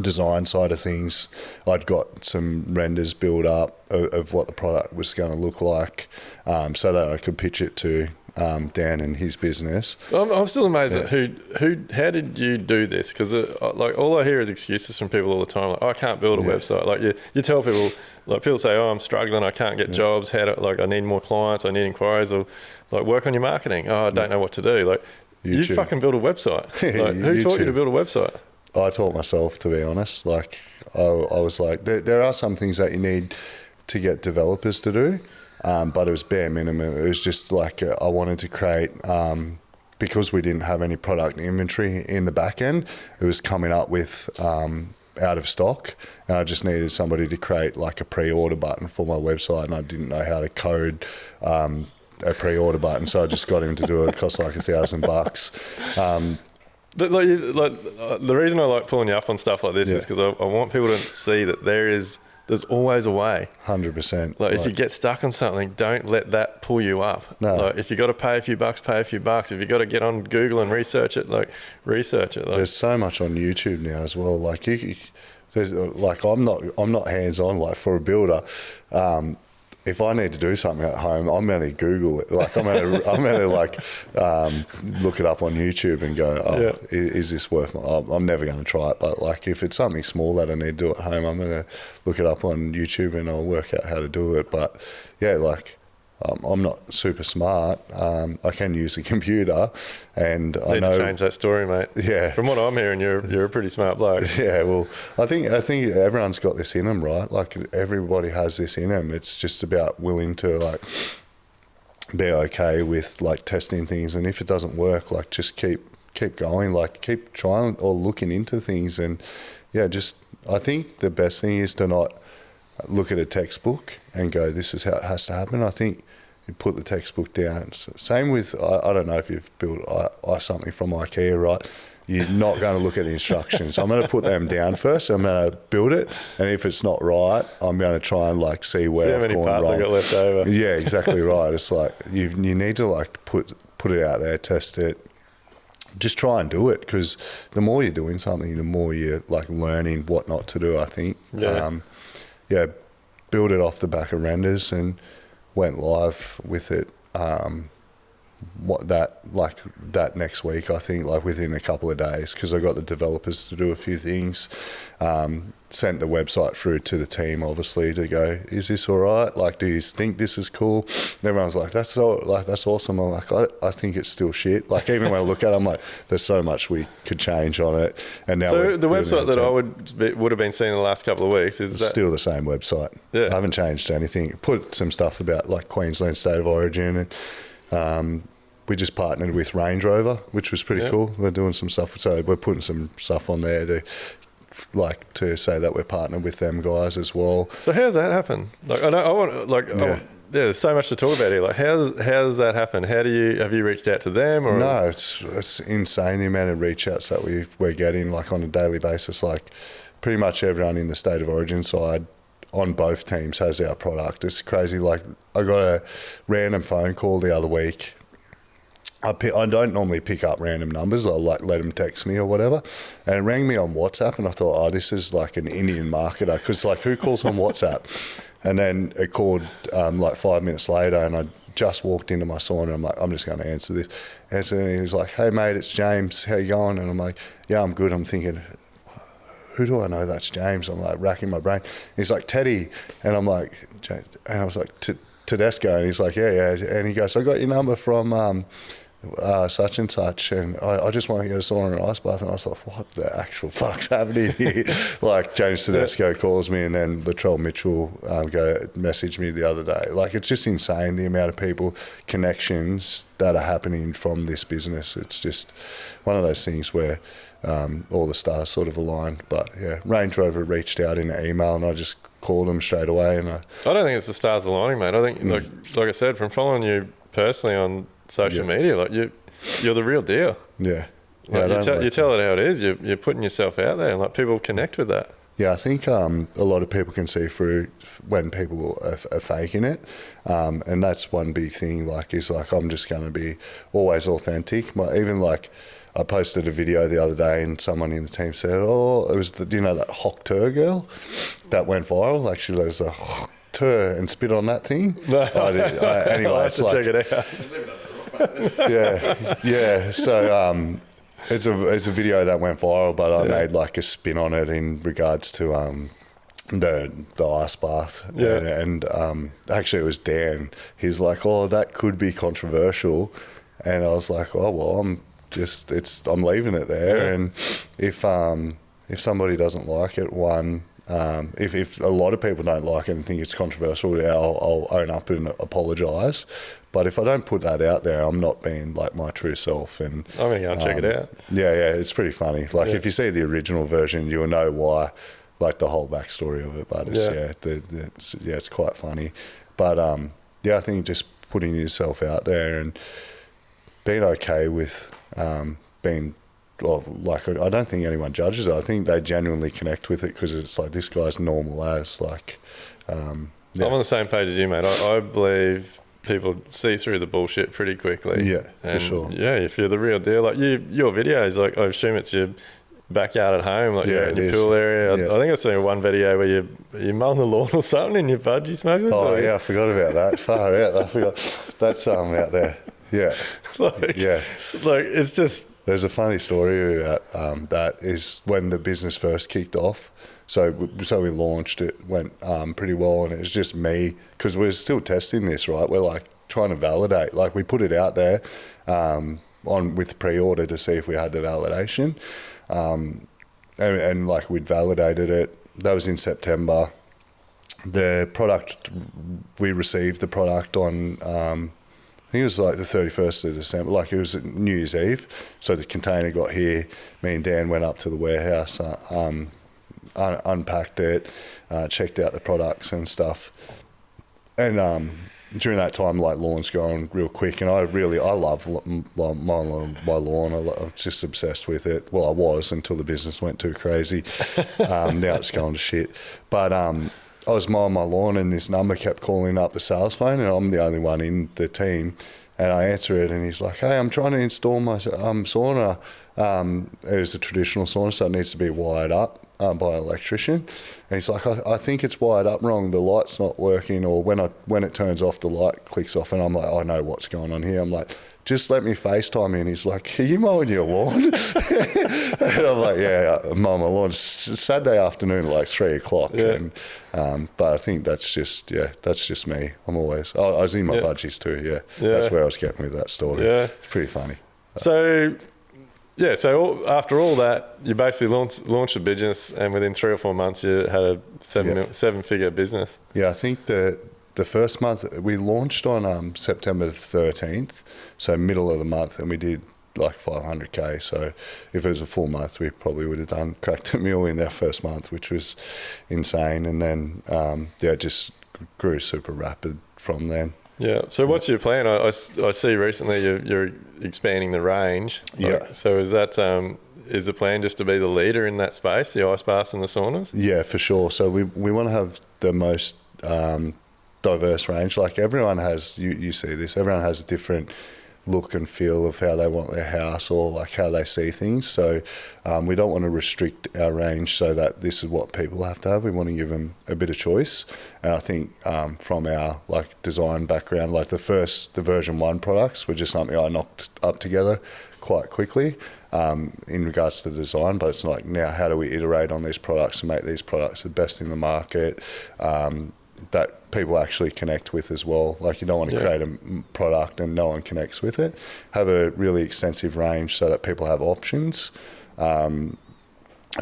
design side of things, I'd got some renders built up of what the product was going to look like, so that I could pitch it to Dan and his business. I'm still amazed at how did you do this? Because like all I hear is excuses from people all the time. Like, I can't build a website. Like you tell people, like people say, I'm struggling, I can't get jobs. I need more clients, I need inquiries, or like work on your marketing. I don't know what to do. Like YouTube. You fucking build a website. Like, who taught you to build a website? I taught myself, to be honest. Like I was like, there are some things that you need to get developers to do, but it was bare minimum. It was just like I wanted to create, because we didn't have any product inventory in the back end, it was coming up with out of stock, and I just needed somebody to create like a pre-order button for my website, and I didn't know how to code a pre-order button, so I just got him to do it. It cost like $1,000. The reason I like pulling you up on stuff like this is because I want people to see that there's always a way. 100%. Like if you get stuck on something, don't let that pull you up. No. Like if you got to pay a few bucks, pay a few bucks. If you got to get on Google and research it, research it. Like, there's so much on YouTube now as well. Like there's like I'm not hands on. Like for a builder, if I need to do something at home, I'm going to Google it. Like I'm going to look it up on YouTube and go, is this worth I'm never going to try it. But like if it's something small that I need to do at home, I'm going to look it up on YouTube and I'll work out how to do it. But yeah, like I'm not super smart. I can use a computer, and I know to change that story, mate. Yeah. From what I'm hearing, you're a pretty smart bloke. Yeah. Well, I think everyone's got this in them, right? Like everybody has this in them. It's just about willing to like be okay with like testing things, and if it doesn't work, like just keep going, like keep trying or looking into things, and just I think the best thing is to not look at a textbook and go, this is how it has to happen. I think you put the textbook down. Same with, I don't know if you've built something from IKEA, right? You're not going to look at the instructions. I'm going to put them down first. I'm going to build it, and if it's not right, I'm going to try and like see where I've gone wrong. How many parts I got left over. Yeah, exactly right. It's like you need to like put it out there, test it. Just try and do it, because the more you're doing something, the more you're like learning what not to do, I think. Build it off the back of renders and went live with it that next week, I think, like within a couple of days, because I got the developers to do a few things, sent the website through to the team, obviously, to go, is this all right? Like, do you think this is cool? And everyone's like, that's awesome. I'm like, I think it's still shit. Like, even when I look at it, I'm like, there's so much we could change on it. And now so the website that I would have been seeing in the last couple of weeks is still the same website. Yeah. I haven't changed anything. Put some stuff about like Queensland State of Origin, and we just partnered with Range Rover, which was pretty cool. We're doing some stuff, so we're putting some stuff on there to say that we're partnered with them guys as well. So how does that happen? There's so much to talk about here. Like, how does that happen? Have you reached out to them? Or? No, it's insane the amount of reach outs that we're getting like on a daily basis. Like pretty much everyone in the State of Origin side on both teams has our product. It's crazy. Like I got a random phone call the other week. I don't normally pick up random numbers. I'll like let them text me or whatever. And it rang me on WhatsApp, and I thought, this is like an Indian marketer, because like who calls on WhatsApp? And then it called like 5 minutes later, and I just walked into my sauna. I'm like, I'm just going to answer this. And he's like, hey mate, it's James. How you going? And I'm like, yeah, I'm good. I'm thinking, who do I know that's James? I'm like racking my brain. He's like, Teddy. And I'm like, James. And I was like, Tedesco. And he's like, yeah. And he goes, I got your number from such and such, and I just want to get a sauna and an ice bath. And I was like, what the actual fuck's happening here? Like James Tedesco calls me, and then Latrell Mitchell messaged me the other day. Like, it's just insane the amount of people, connections that are happening from this business. It's just one of those things where all the stars sort of aligned. But yeah, Range Rover reached out in an email, and I just called them straight away. And I don't think it's the stars aligning, mate. I think, like I said, from following you personally on social media, like you're the real deal. Yeah. Like you tell it how it is. You're putting yourself out there, and like people connect with that. Yeah, I think a lot of people can see through when people are faking it, and that's one big thing. Like, is like I'm just going to be always authentic. Even like I posted a video the other day, and someone in the team said, "Oh, it was that Hock Tur girl that went viral. Like she was a Hock Tur and spit on that thing." No. Anyway, it's like, check it out. yeah. So. It's a video that went viral, but I made like a spin on it in regards to the ice bath. Yeah. And actually it was Dan. He's like, "Oh, that could be controversial," and I was like, "Oh well, I'm leaving it there." Yeah. And if somebody doesn't like it, if a lot of people don't like it and think it's controversial, I'll own up and apologise. But if I don't put that out there, I'm not being like my true self. And I'm going to go and check it out. Yeah, it's pretty funny. Like if you see the original version, you'll know why, like the whole backstory of it. But it's it's quite funny. But I think just putting yourself out there and being okay with being. Well, like I don't think anyone judges it. I think they genuinely connect with it because it's like this guy's normal as like. I'm on the same page as you, mate. I believe people see through the bullshit pretty quickly. Yeah, for sure. Yeah, if you're the real deal, like your videos, like I assume it's your backyard at home, like you're in your pool area. I think I seen one video where you mowing the lawn or something in your budgie smokers. Oh yeah, I forgot about that. Far out, I forgot. That's out there. Yeah, like it's just. There's a funny story about that is when the business first kicked off. So we launched it, went pretty well, and it was just me because we're still testing this, right? We're like trying to validate. Like we put it out there with pre-order to see if we had the validation, and like we'd validated it. That was in September. The product, we received the product on. I think it was like the 31st of December, like it was New Year's Eve. So the container got here. Me and Dan went up to the warehouse, unpacked it, checked out the products and stuff. And during that time, like lawn's going real quick. And I love my lawn. I'm just obsessed with it. Well, I was until the business went too crazy. Now it's going to shit. But I was mowing my lawn and this number kept calling up the sales phone and I'm the only one in the team. And I answer it and he's like, "Hey, I'm trying to install my sauna." It was a traditional sauna, so it needs to be wired up by an electrician. And he's like, I think it's wired up wrong. The light's not working, or when it turns off, the light clicks off. And I'm like, I know what's going on here. I'm like, just let me FaceTime you. And he's like, "Are you mowing your lawn?" And I'm like, "Yeah, I'm mowing my lawn." It's Saturday afternoon at like 3 o'clock. Yeah. And, but I think that's just me. I'm always, I was in my budgies too. Yeah. That's where I was getting with that story. Yeah. It's pretty funny. So after all that, you basically launched a business, and within 3 or 4 months, you had a seven-figure business. Yeah, I think the first month we launched on September 13th, so middle of the month, and we did like 500k. So if it was a full month, we probably would have cracked $1 million in our first month, which was insane. And then it just grew super rapid from then. Yeah. So what's your plan? I see recently you're expanding the range. So is that is the plan just to be the leader in that space, the ice baths and the saunas? Yeah, for sure. So we want to have the most diverse range. Like everyone has, you see this, everyone has a different look and feel of how they want their house or like how they see things. So we don't want to restrict our range so that this is what people have to have. We want to give them a bit of choice. And I think from our like design background, like the version 1 products were just something I knocked up together quite quickly in regards to the design. But it's like, now how do we iterate on these products and make these products the best in the market that people actually connect with as well. Like you don't want to create a product and no one connects with it. Have a really extensive range so that people have options.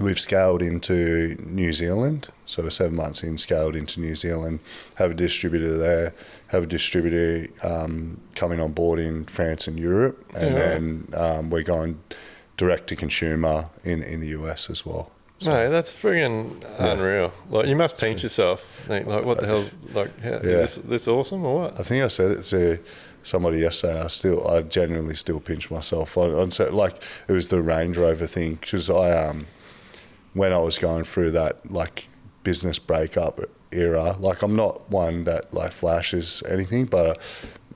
We've scaled into New Zealand. So we're 7 months in, scaled into New Zealand, have a distributor there, have a distributor coming on board in France and Europe. And then we're going direct to consumer in the US as well. So, No, that's friggin' unreal. Like, you must pinch yourself. Think, like, what the hell's, like, is this awesome or what? I think I said it to somebody yesterday. I genuinely still pinch myself on like, it was the Range Rover thing, because when I was going through that like business breakup era, like, I'm not one that like flashes anything, but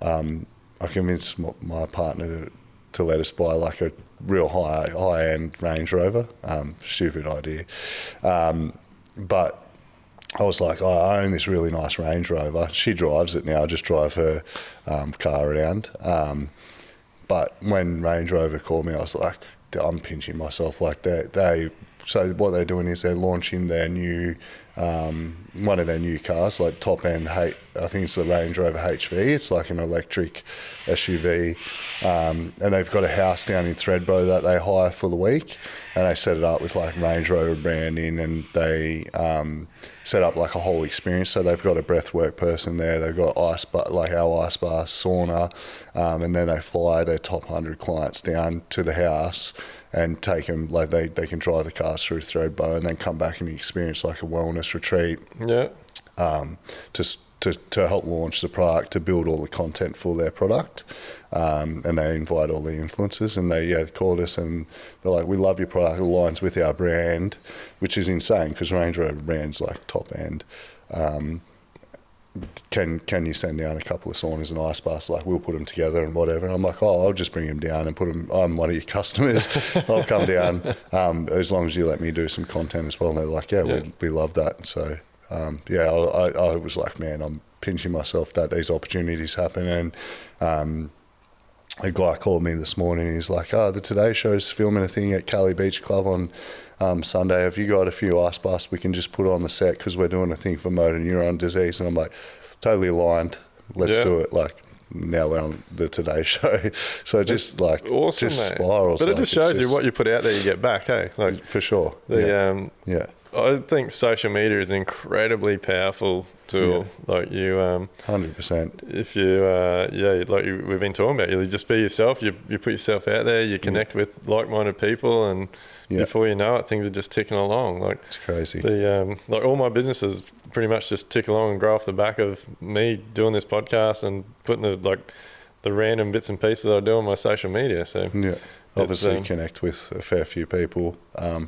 I convinced my partner to let us buy like a real high-end Range Rover. Stupid idea. But I was like, I own this really nice Range Rover. She drives it now. I just drive her car around. But when Range Rover called me, I was like, I'm pinching myself. Like, so what they're doing is they're launching their new, one of their new cars, like top end, I think it's the Range Rover HV. It's like an electric SUV. And they've got a house down in Thredbo that they hire for the week. And they set it up with like Range Rover branding, and they set up like a whole experience. So they've got a breathwork person there. They've got our ice bar, sauna. And then they fly their top 100 clients down to the house and take them, like they can drive the cars through Thredbo and then come back and experience like a wellness retreat. Yeah. To help launch the product, to build all the content for their product. And they invite all the influencers, and they called us and they're like, we love your product, it aligns with our brand, which is insane because Range Rover brand's like top end. Can you send down a couple of saunas and ice baths? Like, we'll put them together and whatever. And I'm like, I'll just bring them down and put them. I'm one of your customers. I'll come down as long as you let me do some content as well. And they're like, we love that. So I was like, man, I'm pinching myself that these opportunities happen. And a guy called me this morning. And he's like, the Today Show's filming a thing at Cali Beach Club on Sunday. Have you got a few ice baths we can just put on the set because we're doing a thing for motor neuron disease? And I'm like, totally aligned. Let's do it. Like, now we're on the Today Show. So That's just like, awesome, just mate. spirals. But it just shows you what you put out there, you get back, hey? Like, for sure. I think social media is an incredibly powerful tool. Like, you 100%. if you we've been talking about, you just be yourself, you put yourself out there, you connect with like-minded people, and before you know it, things are just ticking along. Like, it's crazy. Like, all my businesses pretty much just tick along and grow off the back of me doing this podcast and putting the random bits and pieces I do on my social media. So obviously connect with a fair few people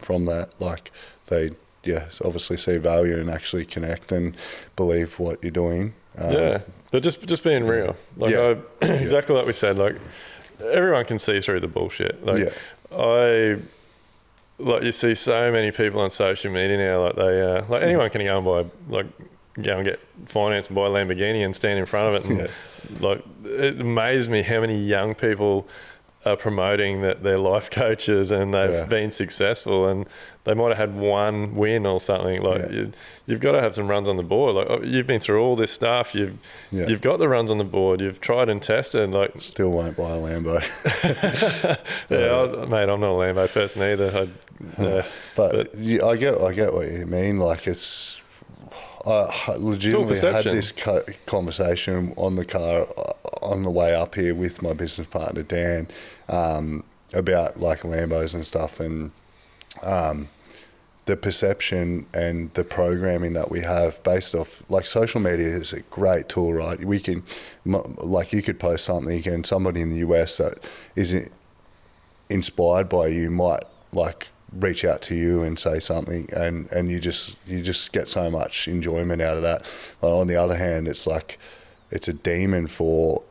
from that. Like, they obviously see value and actually connect and believe what you're doing. But just being real. Like, exactly like we said, like, everyone can see through the bullshit. Like, you see so many people on social media now, like they like anyone can go and go and get finance and buy a Lamborghini and stand in front of it, and like, it amazed me how many young people are promoting that they're life coaches and they've been successful, and they might have had one win or something. Like, you've got to have some runs on the board. Like, you've been through all this stuff. You've got the runs on the board. You've tried and tested. Like, still won't buy a Lambo. Mate, I'm not a Lambo person either. But I get what you mean. Like, it's. I legitimately had this conversation on the car on the way up here with my business partner Dan about like Lambos and stuff, and the perception and the programming that we have based off, like, social media is a great tool, right? We can, like, you could post something and somebody in the US that isn't inspired by you might like reach out to you and say something, and you just get so much enjoyment out of that. But on the other hand, it's like, it's a demon for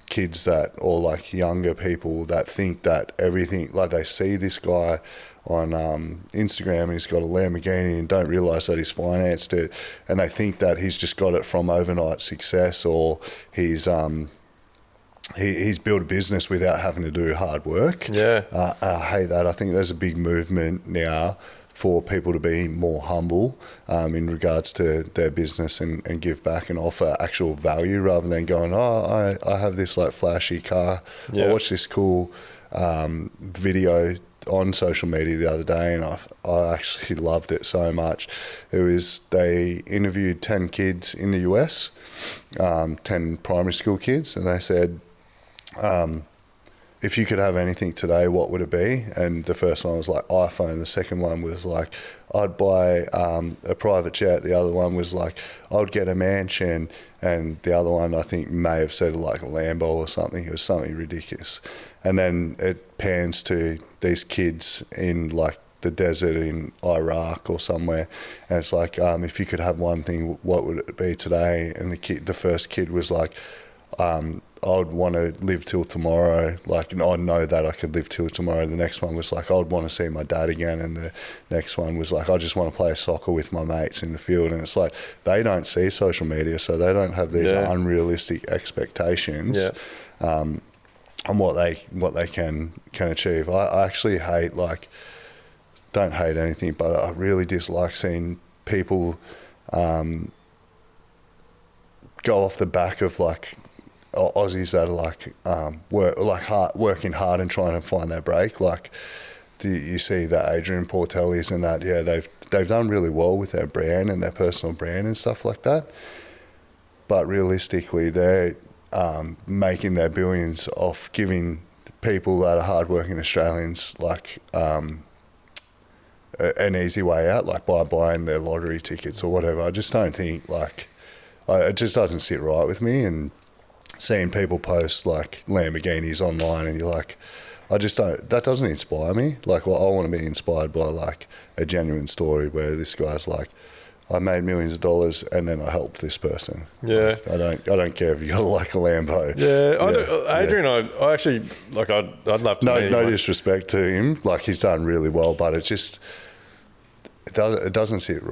kids that, or like younger people that think that everything, like, they see this guy on Instagram and he's got a Lamborghini and don't realise that he's financed it, and they think that he's just got it from overnight success, or he's built a business without having to do hard work. I hate that. I think there's a big movement now for people to be more humble in regards to their business and give back and offer actual value, rather than going, I have this like flashy car. I watched this cool video on social media the other day, and I actually loved it so much. It was, they interviewed 10 kids in the US, 10 primary school kids, and they said, if you could have anything today, what would it be? And the first one was like iPhone. The second one was like, I'd buy a private jet. The other one was like, I'd get a mansion. And the other one, I think, may have said like a Lambo or something. It was something ridiculous. And then it pans to these kids in like the desert in Iraq or somewhere. And it's like, if you could have one thing, what would it be today? And the first kid was like, I'd want to live till tomorrow. Like, and I know that I could live till tomorrow. The next one was like, I'd want to see my dad again. And the next one was like, I just want to play soccer with my mates in the field. And it's like, they don't see social media, so they don't have these unrealistic expectations on what they can achieve. I actually hate, like, don't hate anything, but I really dislike seeing people go off the back of like Aussies that are like working hard and trying to find their break. Like you see that Adrian Portellis and that, they've done really well with their brand and their personal brand and stuff like that. But realistically, they're making their billions off giving people that are hardworking Australians like an easy way out, like by buying their lottery tickets or whatever. I just don't think it just doesn't sit right with me. And seeing people post like Lamborghinis online and you're like, that doesn't inspire me. Like, well, I want to be inspired by like a genuine story where this guy's like, I made millions of dollars and then I helped this person. Yeah. Like, I don't care if you got like a Lambo. Yeah. Adrian, I actually, like, I'd love to meet him. No disrespect to him. Like, he's done really well, but it doesn't sit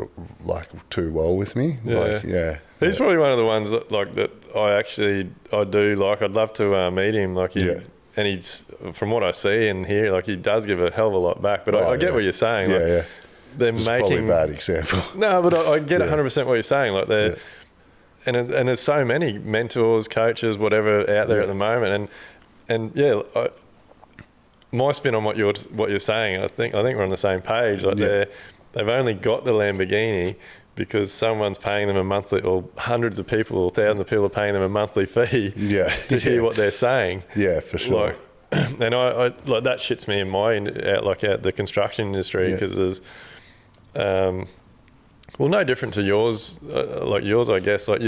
like too well with me. He's probably one of the ones that I do like. I'd love to meet him. Like, and he's, from what I see and hear, like, he does give a hell of a lot back. But I get what you're saying. Like, they're it's making probably a bad example. No, but I get 100% what you're saying. Like, they're and there's so many mentors, coaches, whatever out there at the moment. And my spin on what you're saying, I think we're on the same page. Like, they've only got the Lamborghini because someone's paying them a monthly, or hundreds of people or thousands of people are paying them a monthly fee to hear what they're saying. Yeah, for sure. Like, and I like, that shits me in my out the construction industry, because there's no different to yours, I guess. Like,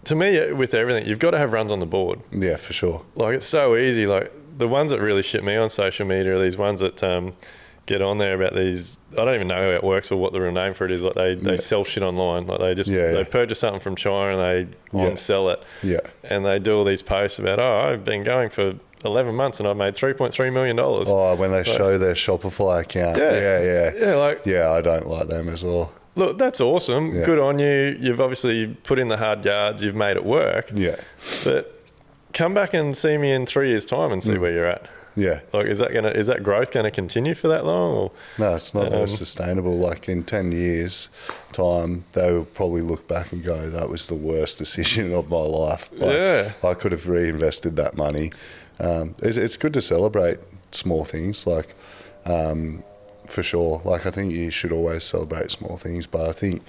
to me, with everything, you've got to have runs on the board. Yeah, for sure. Like, it's so easy. Like, the ones that really shit me on social media are these ones that get on there about these, I don't even know how it works or what the real name for it is. Like, they sell shit online. Like, they just they purchase something from China and they on-sell it. Yeah. And they do all these posts about, I've been going for 11 months and I've made $3.3 million. Oh, when they show their Shopify account. Yeah, I don't like them as well. Look, that's awesome. Yeah. Good on you. You've obviously put in the hard yards. You've made it work. Yeah. But come back and see me in 3 years' time and see where you're at. Yeah. Like, is that growth gonna continue for that long? Or? No, it's not sustainable. Like, in 10 years' time, they will probably look back and go, that was the worst decision of my life. Like, I could have reinvested that money. It's good to celebrate small things, like, for sure. Like, I think you should always celebrate small things, but I think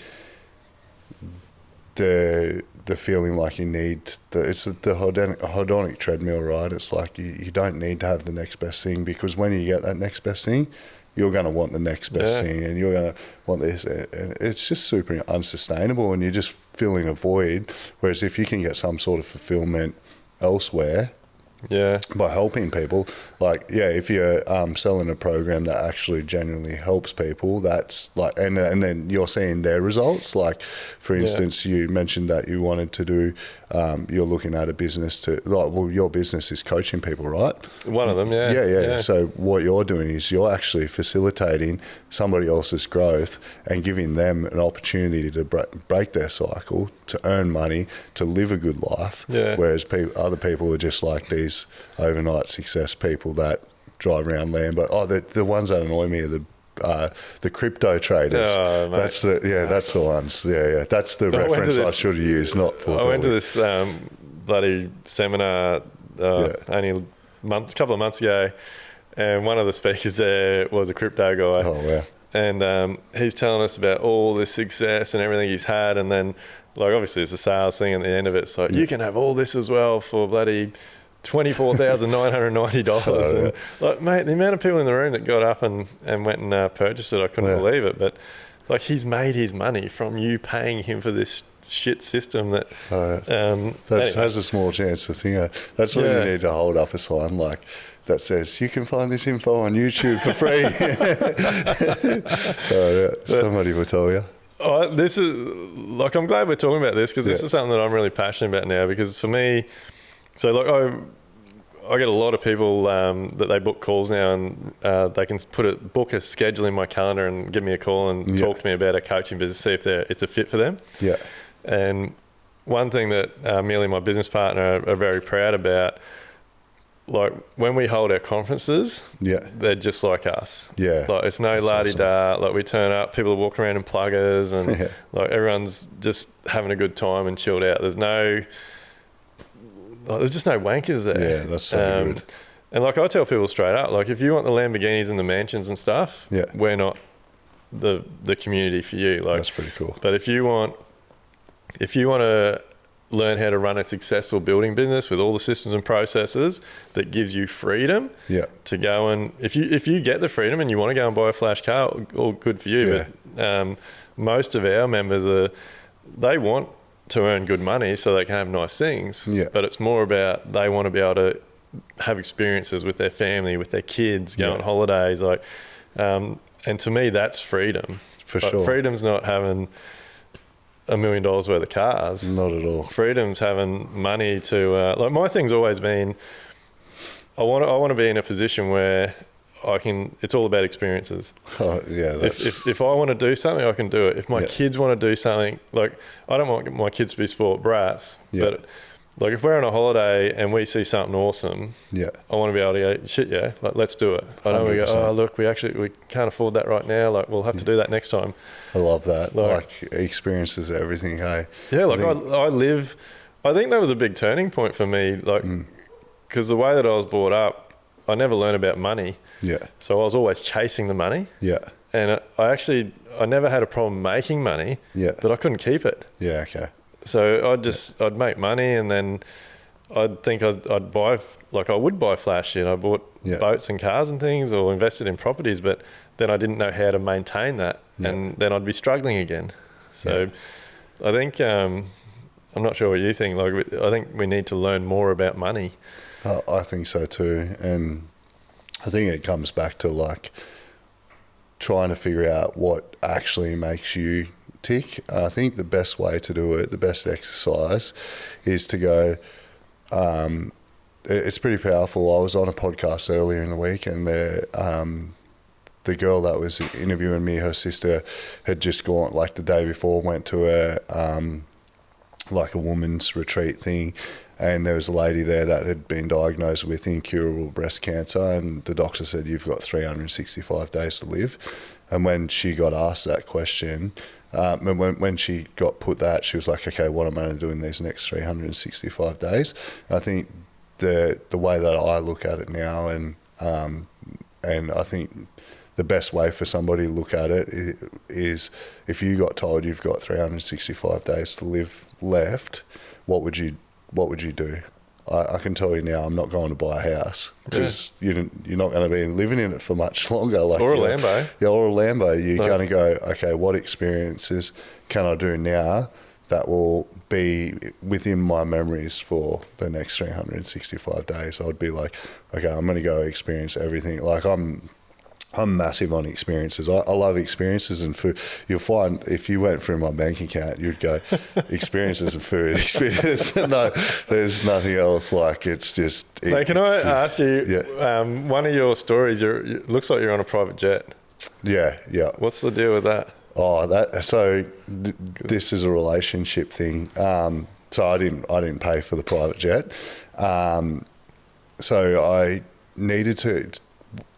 the feeling like you need it's the hedonic treadmill, right? It's like you don't need to have the next best thing, because when you get that next best thing, you're going to want the next best thing, and you're going to want this, and it's just super unsustainable, and you're just filling a void. Whereas if you can get some sort of fulfillment elsewhere, by helping people, like, if you're selling a program that actually genuinely helps people, that's like, and then you're seeing their results. Like, for instance, you mentioned that you wanted to do, you're looking at a business to, like, well, your business is coaching people, right? One of them, yeah. So what you're doing is you're actually facilitating somebody else's growth and giving them an opportunity to break their cycle, to earn money, to live a good life. Whereas other people are just like these overnight success people that drive around Lambo. The ones that annoy me are the crypto traders. That's the ones. That's the reference I should have used. I went to this bloody seminar only a couple of months ago, and one of the speakers there was a crypto guy. Oh wow! And he's telling us about all this success and everything he's had, and then, like, obviously it's a sales thing at the end of it. So you can have all this as well for bloody $24,990. And like, mate, the amount of people in the room that got up and went and purchased it, I couldn't believe it. But like, he's made his money from you paying him for this shit system that has a small chance of thing. That's when you need to hold up a sign like that says you can find this info on YouTube for free. Somebody will tell you. This is like, I'm glad we're talking about this, because this is something that I'm really passionate about now. Because for me, so like I get a lot of people that they book calls now, and they can book a schedule in my calendar and give me a call and talk to me about a coaching business, see if it's a fit for them. Yeah. And one thing that me and my business partner are very proud about, like when we hold our conferences, they're just like us. Yeah. Like it's no la-di-da. Awesome. Like we turn up, people are walking around in pluggers, and like everyone's just having a good time and chilled out. There's just no wankers there. Yeah, that's so good. And like I tell people straight up, like if you want the Lamborghinis and the mansions and stuff, we're not the community for you. Like that's pretty cool. But if you want to learn how to run a successful building business with all the systems and processes that gives you freedom to go, and if you get the freedom and you want to go and buy a flash car, all good for you. But most of our members they want to earn good money so they can have nice things. But it's more about they want to be able to have experiences with their family, with their kids, go on holidays, like and to me that's freedom. For sure. Freedom's not having $1 million worth of cars. Not at all. Freedom's having money to like my thing's always been I want to be in a position where it's all about experiences. Oh yeah. If I want to do something, I can do it. If my kids want to do something, like I don't want my kids to be sport brats, but like if we're on a holiday and we see something awesome, I want to be able to go, shit, like let's do it. I don't want to go, oh look, we can't afford that right now. Like we'll have to do that next time. I love that. Like experiences everything. Hey. Yeah, like I think that was a big turning point for me. Like because the way that I was brought up, I never learned about money. Yeah. So I was always chasing the money. Yeah. And I never had a problem making money. Yeah. But I couldn't keep it. Yeah. Okay. So I'd make money, and then I'd think I'd buy, like I would buy flash shit. I bought boats and cars and things, or invested in properties, but then I didn't know how to maintain that, and then I'd be struggling again. So I think I'm not sure what you think. Like I think we need to learn more about money. I think so too, and I think it comes back to like trying to figure out what actually makes you tick. I think the best way to do it, the best exercise, is to go. It's pretty powerful. I was on a podcast earlier in the week, and the girl that was interviewing me, her sister had just gone, like the day before, went to like a woman's retreat thing. And there was a lady there that had been diagnosed with incurable breast cancer, and the doctor said, you've got 365 days to live. And when she got asked that question, when she got put that, she was like, okay, what am I going to do in these next 365 days? I think the way that I look at it now, and I think the best way for somebody to look at it is if you got told you've got 365 days to live left, what would you do? I can tell you now, I'm not going to buy a house, because you're not going to be living in it for much longer. Like, or a Lambo. Yeah, or a Lambo. You're going to go, okay, what experiences can I do now that will be within my memories for the next 365 days? I'd be like, okay, I'm going to go experience everything. Like I'm massive on experiences. I love experiences and food. You'll find if you went through my bank account, you'd go experiences and food. No, there's nothing else. Like it's just. Hey, can I ask you? One of your stories. Looks like you're on a private jet. Yeah. What's the deal with that? Oh, this is a relationship thing. So I didn't pay for the private jet. So I needed to.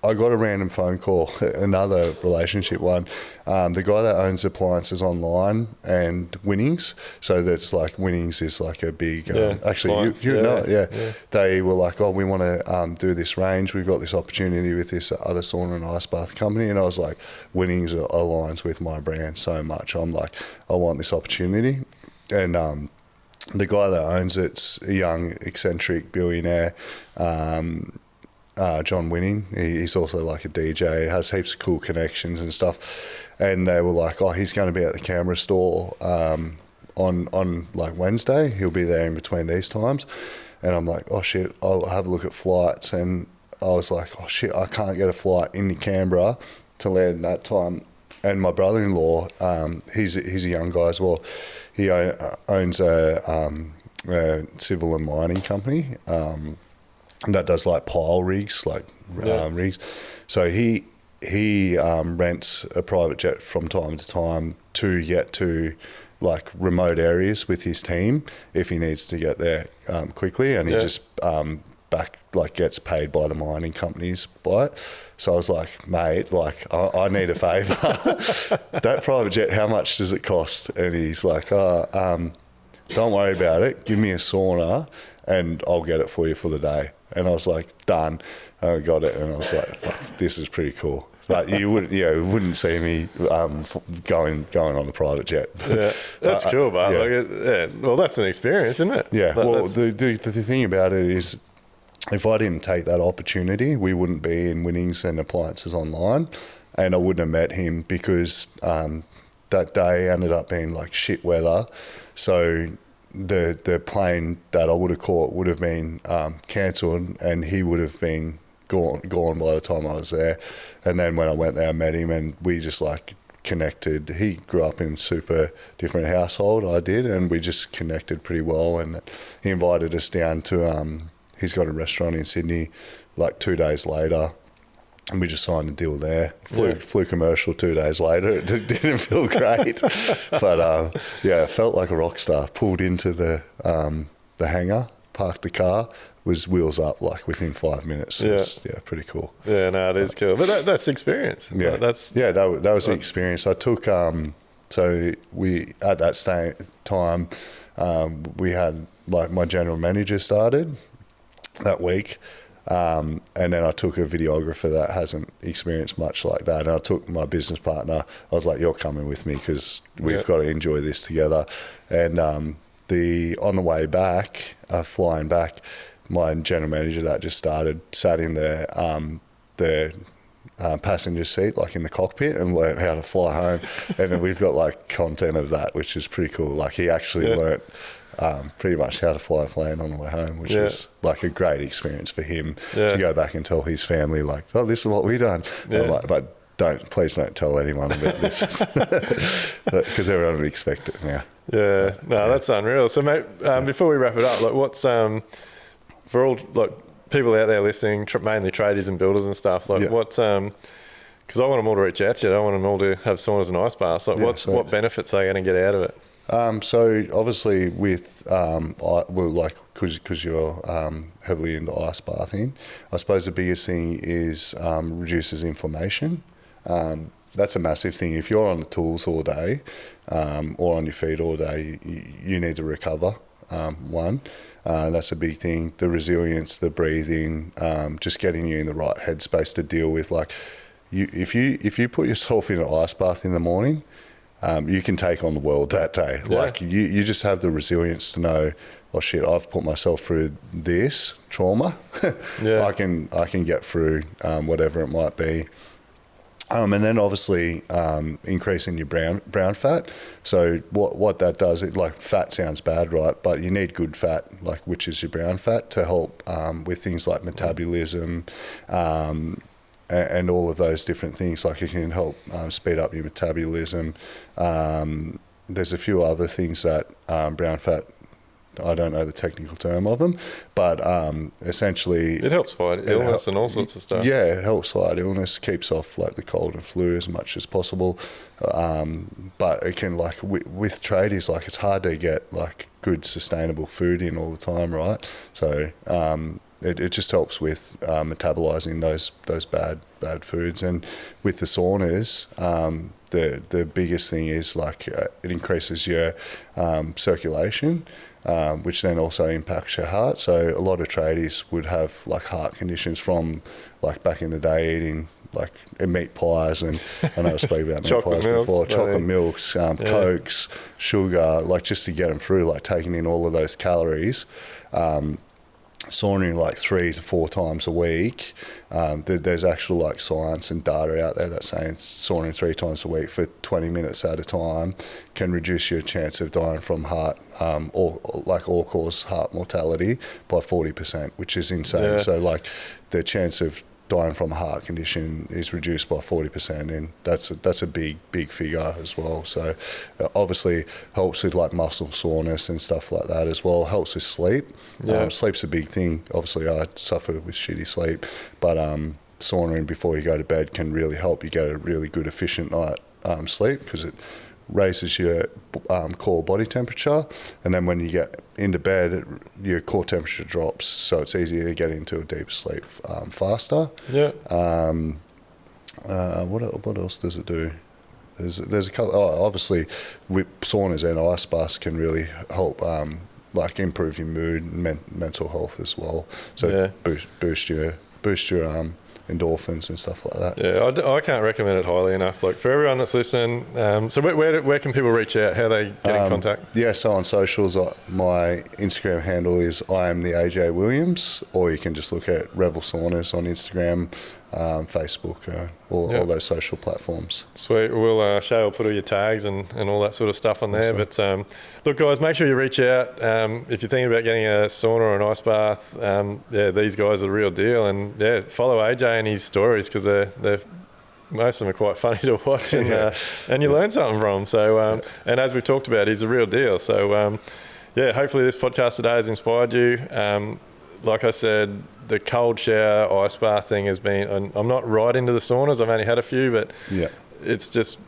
I got a random phone call, another relationship one. The guy that owns appliances online and Winnings, so that's like Winnings is like a big, actually you know it, yeah. They were like, oh, we want to do this range. We've got this opportunity with this other sauna and ice bath company. And I was like, Winnings aligns with my brand so much. I'm like, I want this opportunity. And the guy that owns it's a young eccentric billionaire, John Winning. He's also like a DJ, has heaps of cool connections and stuff. And they were like, oh, he's going to be at the camera store on like Wednesday. He'll be there in between these times. And I'm like, oh shit, I'll have a look at flights. And I was like, oh shit, I can't get a flight into Canberra to land that time. And my brother-in-law, he's a young guy as well. He owns a civil and mining company that does like pile rigs, rigs. So he rents a private jet from time to time to get to like remote areas with his team if he needs to get there quickly, and he just gets paid by the mining companies by it. So I was like, mate, like I need a favour. That private jet, how much does it cost? And he's like, don't worry about it. Give me a sauna and I'll get it for you for the day. And I was like, done. And I got it, and I was like, fuck, this is pretty cool. But you wouldn't see me going on the private jet. Yeah, that's cool, but well, that's an experience, isn't it? Yeah. Well, the thing about it is, if I didn't take that opportunity, we wouldn't be in Winnings and Appliances Online, and I wouldn't have met him because that day ended up being like shit weather. So the plane that I would have caught would have been cancelled, and he would have been gone by the time I was there. And then when I went there, I met him, and we just like connected. He grew up in a super different household, I did, and we just connected pretty well. And he invited us down to he's got a restaurant in Sydney like 2 days later, and we just signed a deal there. Flew commercial 2 days later. It didn't feel great, but it felt like a rock star. Pulled into the hangar, parked the car, was wheels up like within 5 minutes. It was, pretty cool. Yeah, no, it is cool. But that's experience. Yeah, that was the experience. I took so we at that time we had like my general manager started that week. And then I took a videographer that hasn't experienced much like that. And I took my business partner. I was like, you're coming with me because we've got to enjoy this together. And on the way back, flying back, my general manager that just started sat in the passenger seat, like in the cockpit, and learned how to fly home. And then we've got like content of that, which is pretty cool. Like he actually learnt pretty much how to fly a plane on the way home, which was like a great experience for him to go back and tell his family, like, oh, this is what we done. I'm like, but please don't tell anyone about this, because everyone would expect it now. Yeah, no, that's unreal. So, mate, before we wrap it up, like, what's for all like people out there listening, mainly tradies and builders and stuff, like, what's because I want them all to reach out to you. I want them all to have saunas and ice baths. Like, what benefits are they going to get out of it? So obviously with, because you're heavily into ice bathing, I suppose the biggest thing is reduces inflammation. That's a massive thing. If you're on the tools all day or on your feet all day, you need to recover. That's a big thing. The resilience, the breathing, just getting you in the right headspace to deal with. Like, if you put yourself in an ice bath in the morning, you can take on the world that day. Yeah. Like you just have the resilience to know, oh shit, I've put myself through this trauma. I can get through whatever it might be. And then obviously increasing your brown fat. So what that does, like fat sounds bad, right? But you need good fat, like which is your brown fat, to help with things like metabolism. And all of those different things, like it can help speed up your metabolism. There's a few other things that brown fat, I don't know the technical term of them, but essentially it helps fight illness and all sorts of stuff. Yeah, it helps fight illness, keeps off like the cold and flu as much as possible. But it can, like with tradies, like it's hard to get like good sustainable food in all the time, right? So it just helps with metabolizing those bad foods. And with the saunas, the biggest thing is like it increases your circulation, which then also impacts your heart. So a lot of tradies would have like heart conditions from like back in the day eating like meat pies, and I know I spoke about meat Chocolate pies milks, before, chocolate milks, Cokes, sugar, like just to get them through, like taking in all of those calories. Sauning like 3 to 4 times a week. There's actual like science and data out there that's saying sauning 3 times a week for 20 minutes at a time can reduce your chance of dying from heart or all-cause heart mortality by 40%, which is insane. Yeah. So like the chance of dying from a heart condition is reduced by 40%, and that's a big figure as well. So obviously helps with like muscle soreness and stuff like that as well. Helps with sleep. Sleep's a big thing. Obviously I suffer with shitty sleep, but sauning before you go to bed can really help you get a really good efficient night sleep, because it raises your core body temperature, and then when you get into bed, your core temperature drops, so it's easier to get into a deeper sleep faster. What else does it do? There's a couple. Obviously, with saunas and ice baths can really help like improve your mood and mental health as well. So boost your endorphins and stuff like that. Yeah, I can't recommend it highly enough. Like for everyone that's listening, so where can people reach out? How they get in contact? Yeah, so on socials, my Instagram handle is I am the AJ Williams, or you can just look at Revel Saunas on Instagram, Facebook, all those social platforms. Sweet. We'll Shay will put all your tags and all that sort of stuff on there. Awesome. But look, guys, make sure you reach out if you're thinking about getting a sauna or an ice bath. These guys are the real deal, and follow AJ and his stories, because they're most of them are quite funny to watch, and you learn something from them. So and as we talked about, he's the real deal. So hopefully this podcast today has inspired you. Like I said, the cold shower ice bath thing has been, I'm not right into the saunas, I've only had a few, but it's just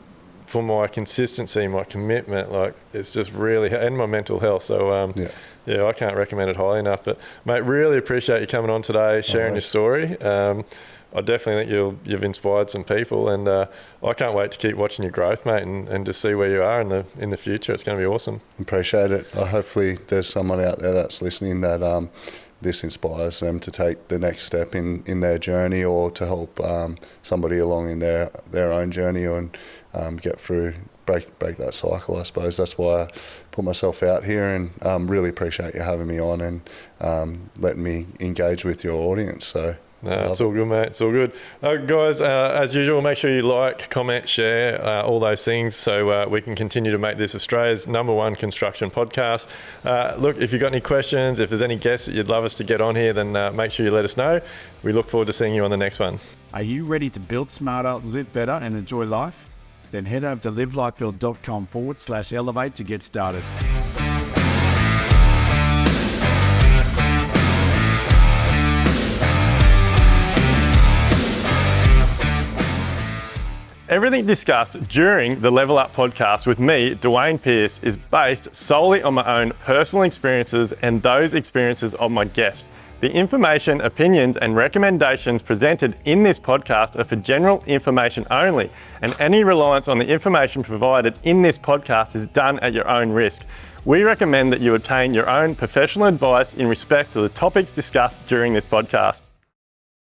for my consistency, my commitment, like it's just really, and my mental health. So I can't recommend it highly enough. But mate, really appreciate you coming on today, sharing your story. I definitely think you've inspired some people, and I can't wait to keep watching your growth, mate, and just see where you are in the future. It's going to be awesome. Appreciate it. Hopefully there's someone out there that's listening that this inspires them to take the next step in their journey, or to help somebody along in their own journey, and break that cycle. I suppose that's why I put myself out here, and really appreciate you having me on and letting me engage with your audience. So no, it's all good, mate. It's all good. Guys, as usual, make sure you like, comment, share, all those things, so we can continue to make this Australia's #1 construction podcast. Look, if you've got any questions, if there's any guests that you'd love us to get on here, then make sure you let us know. We look forward to seeing you on the next one. Are you ready to build smarter, live better, and enjoy life? Then head over to livelifebuild.com/elevate to get started. Everything discussed during the Level Up podcast with me, Dwayne Pearce, is based solely on my own personal experiences and those experiences of my guests. The information, opinions, and recommendations presented in this podcast are for general information only, and any reliance on the information provided in this podcast is done at your own risk. We recommend that you obtain your own professional advice in respect to the topics discussed during this podcast.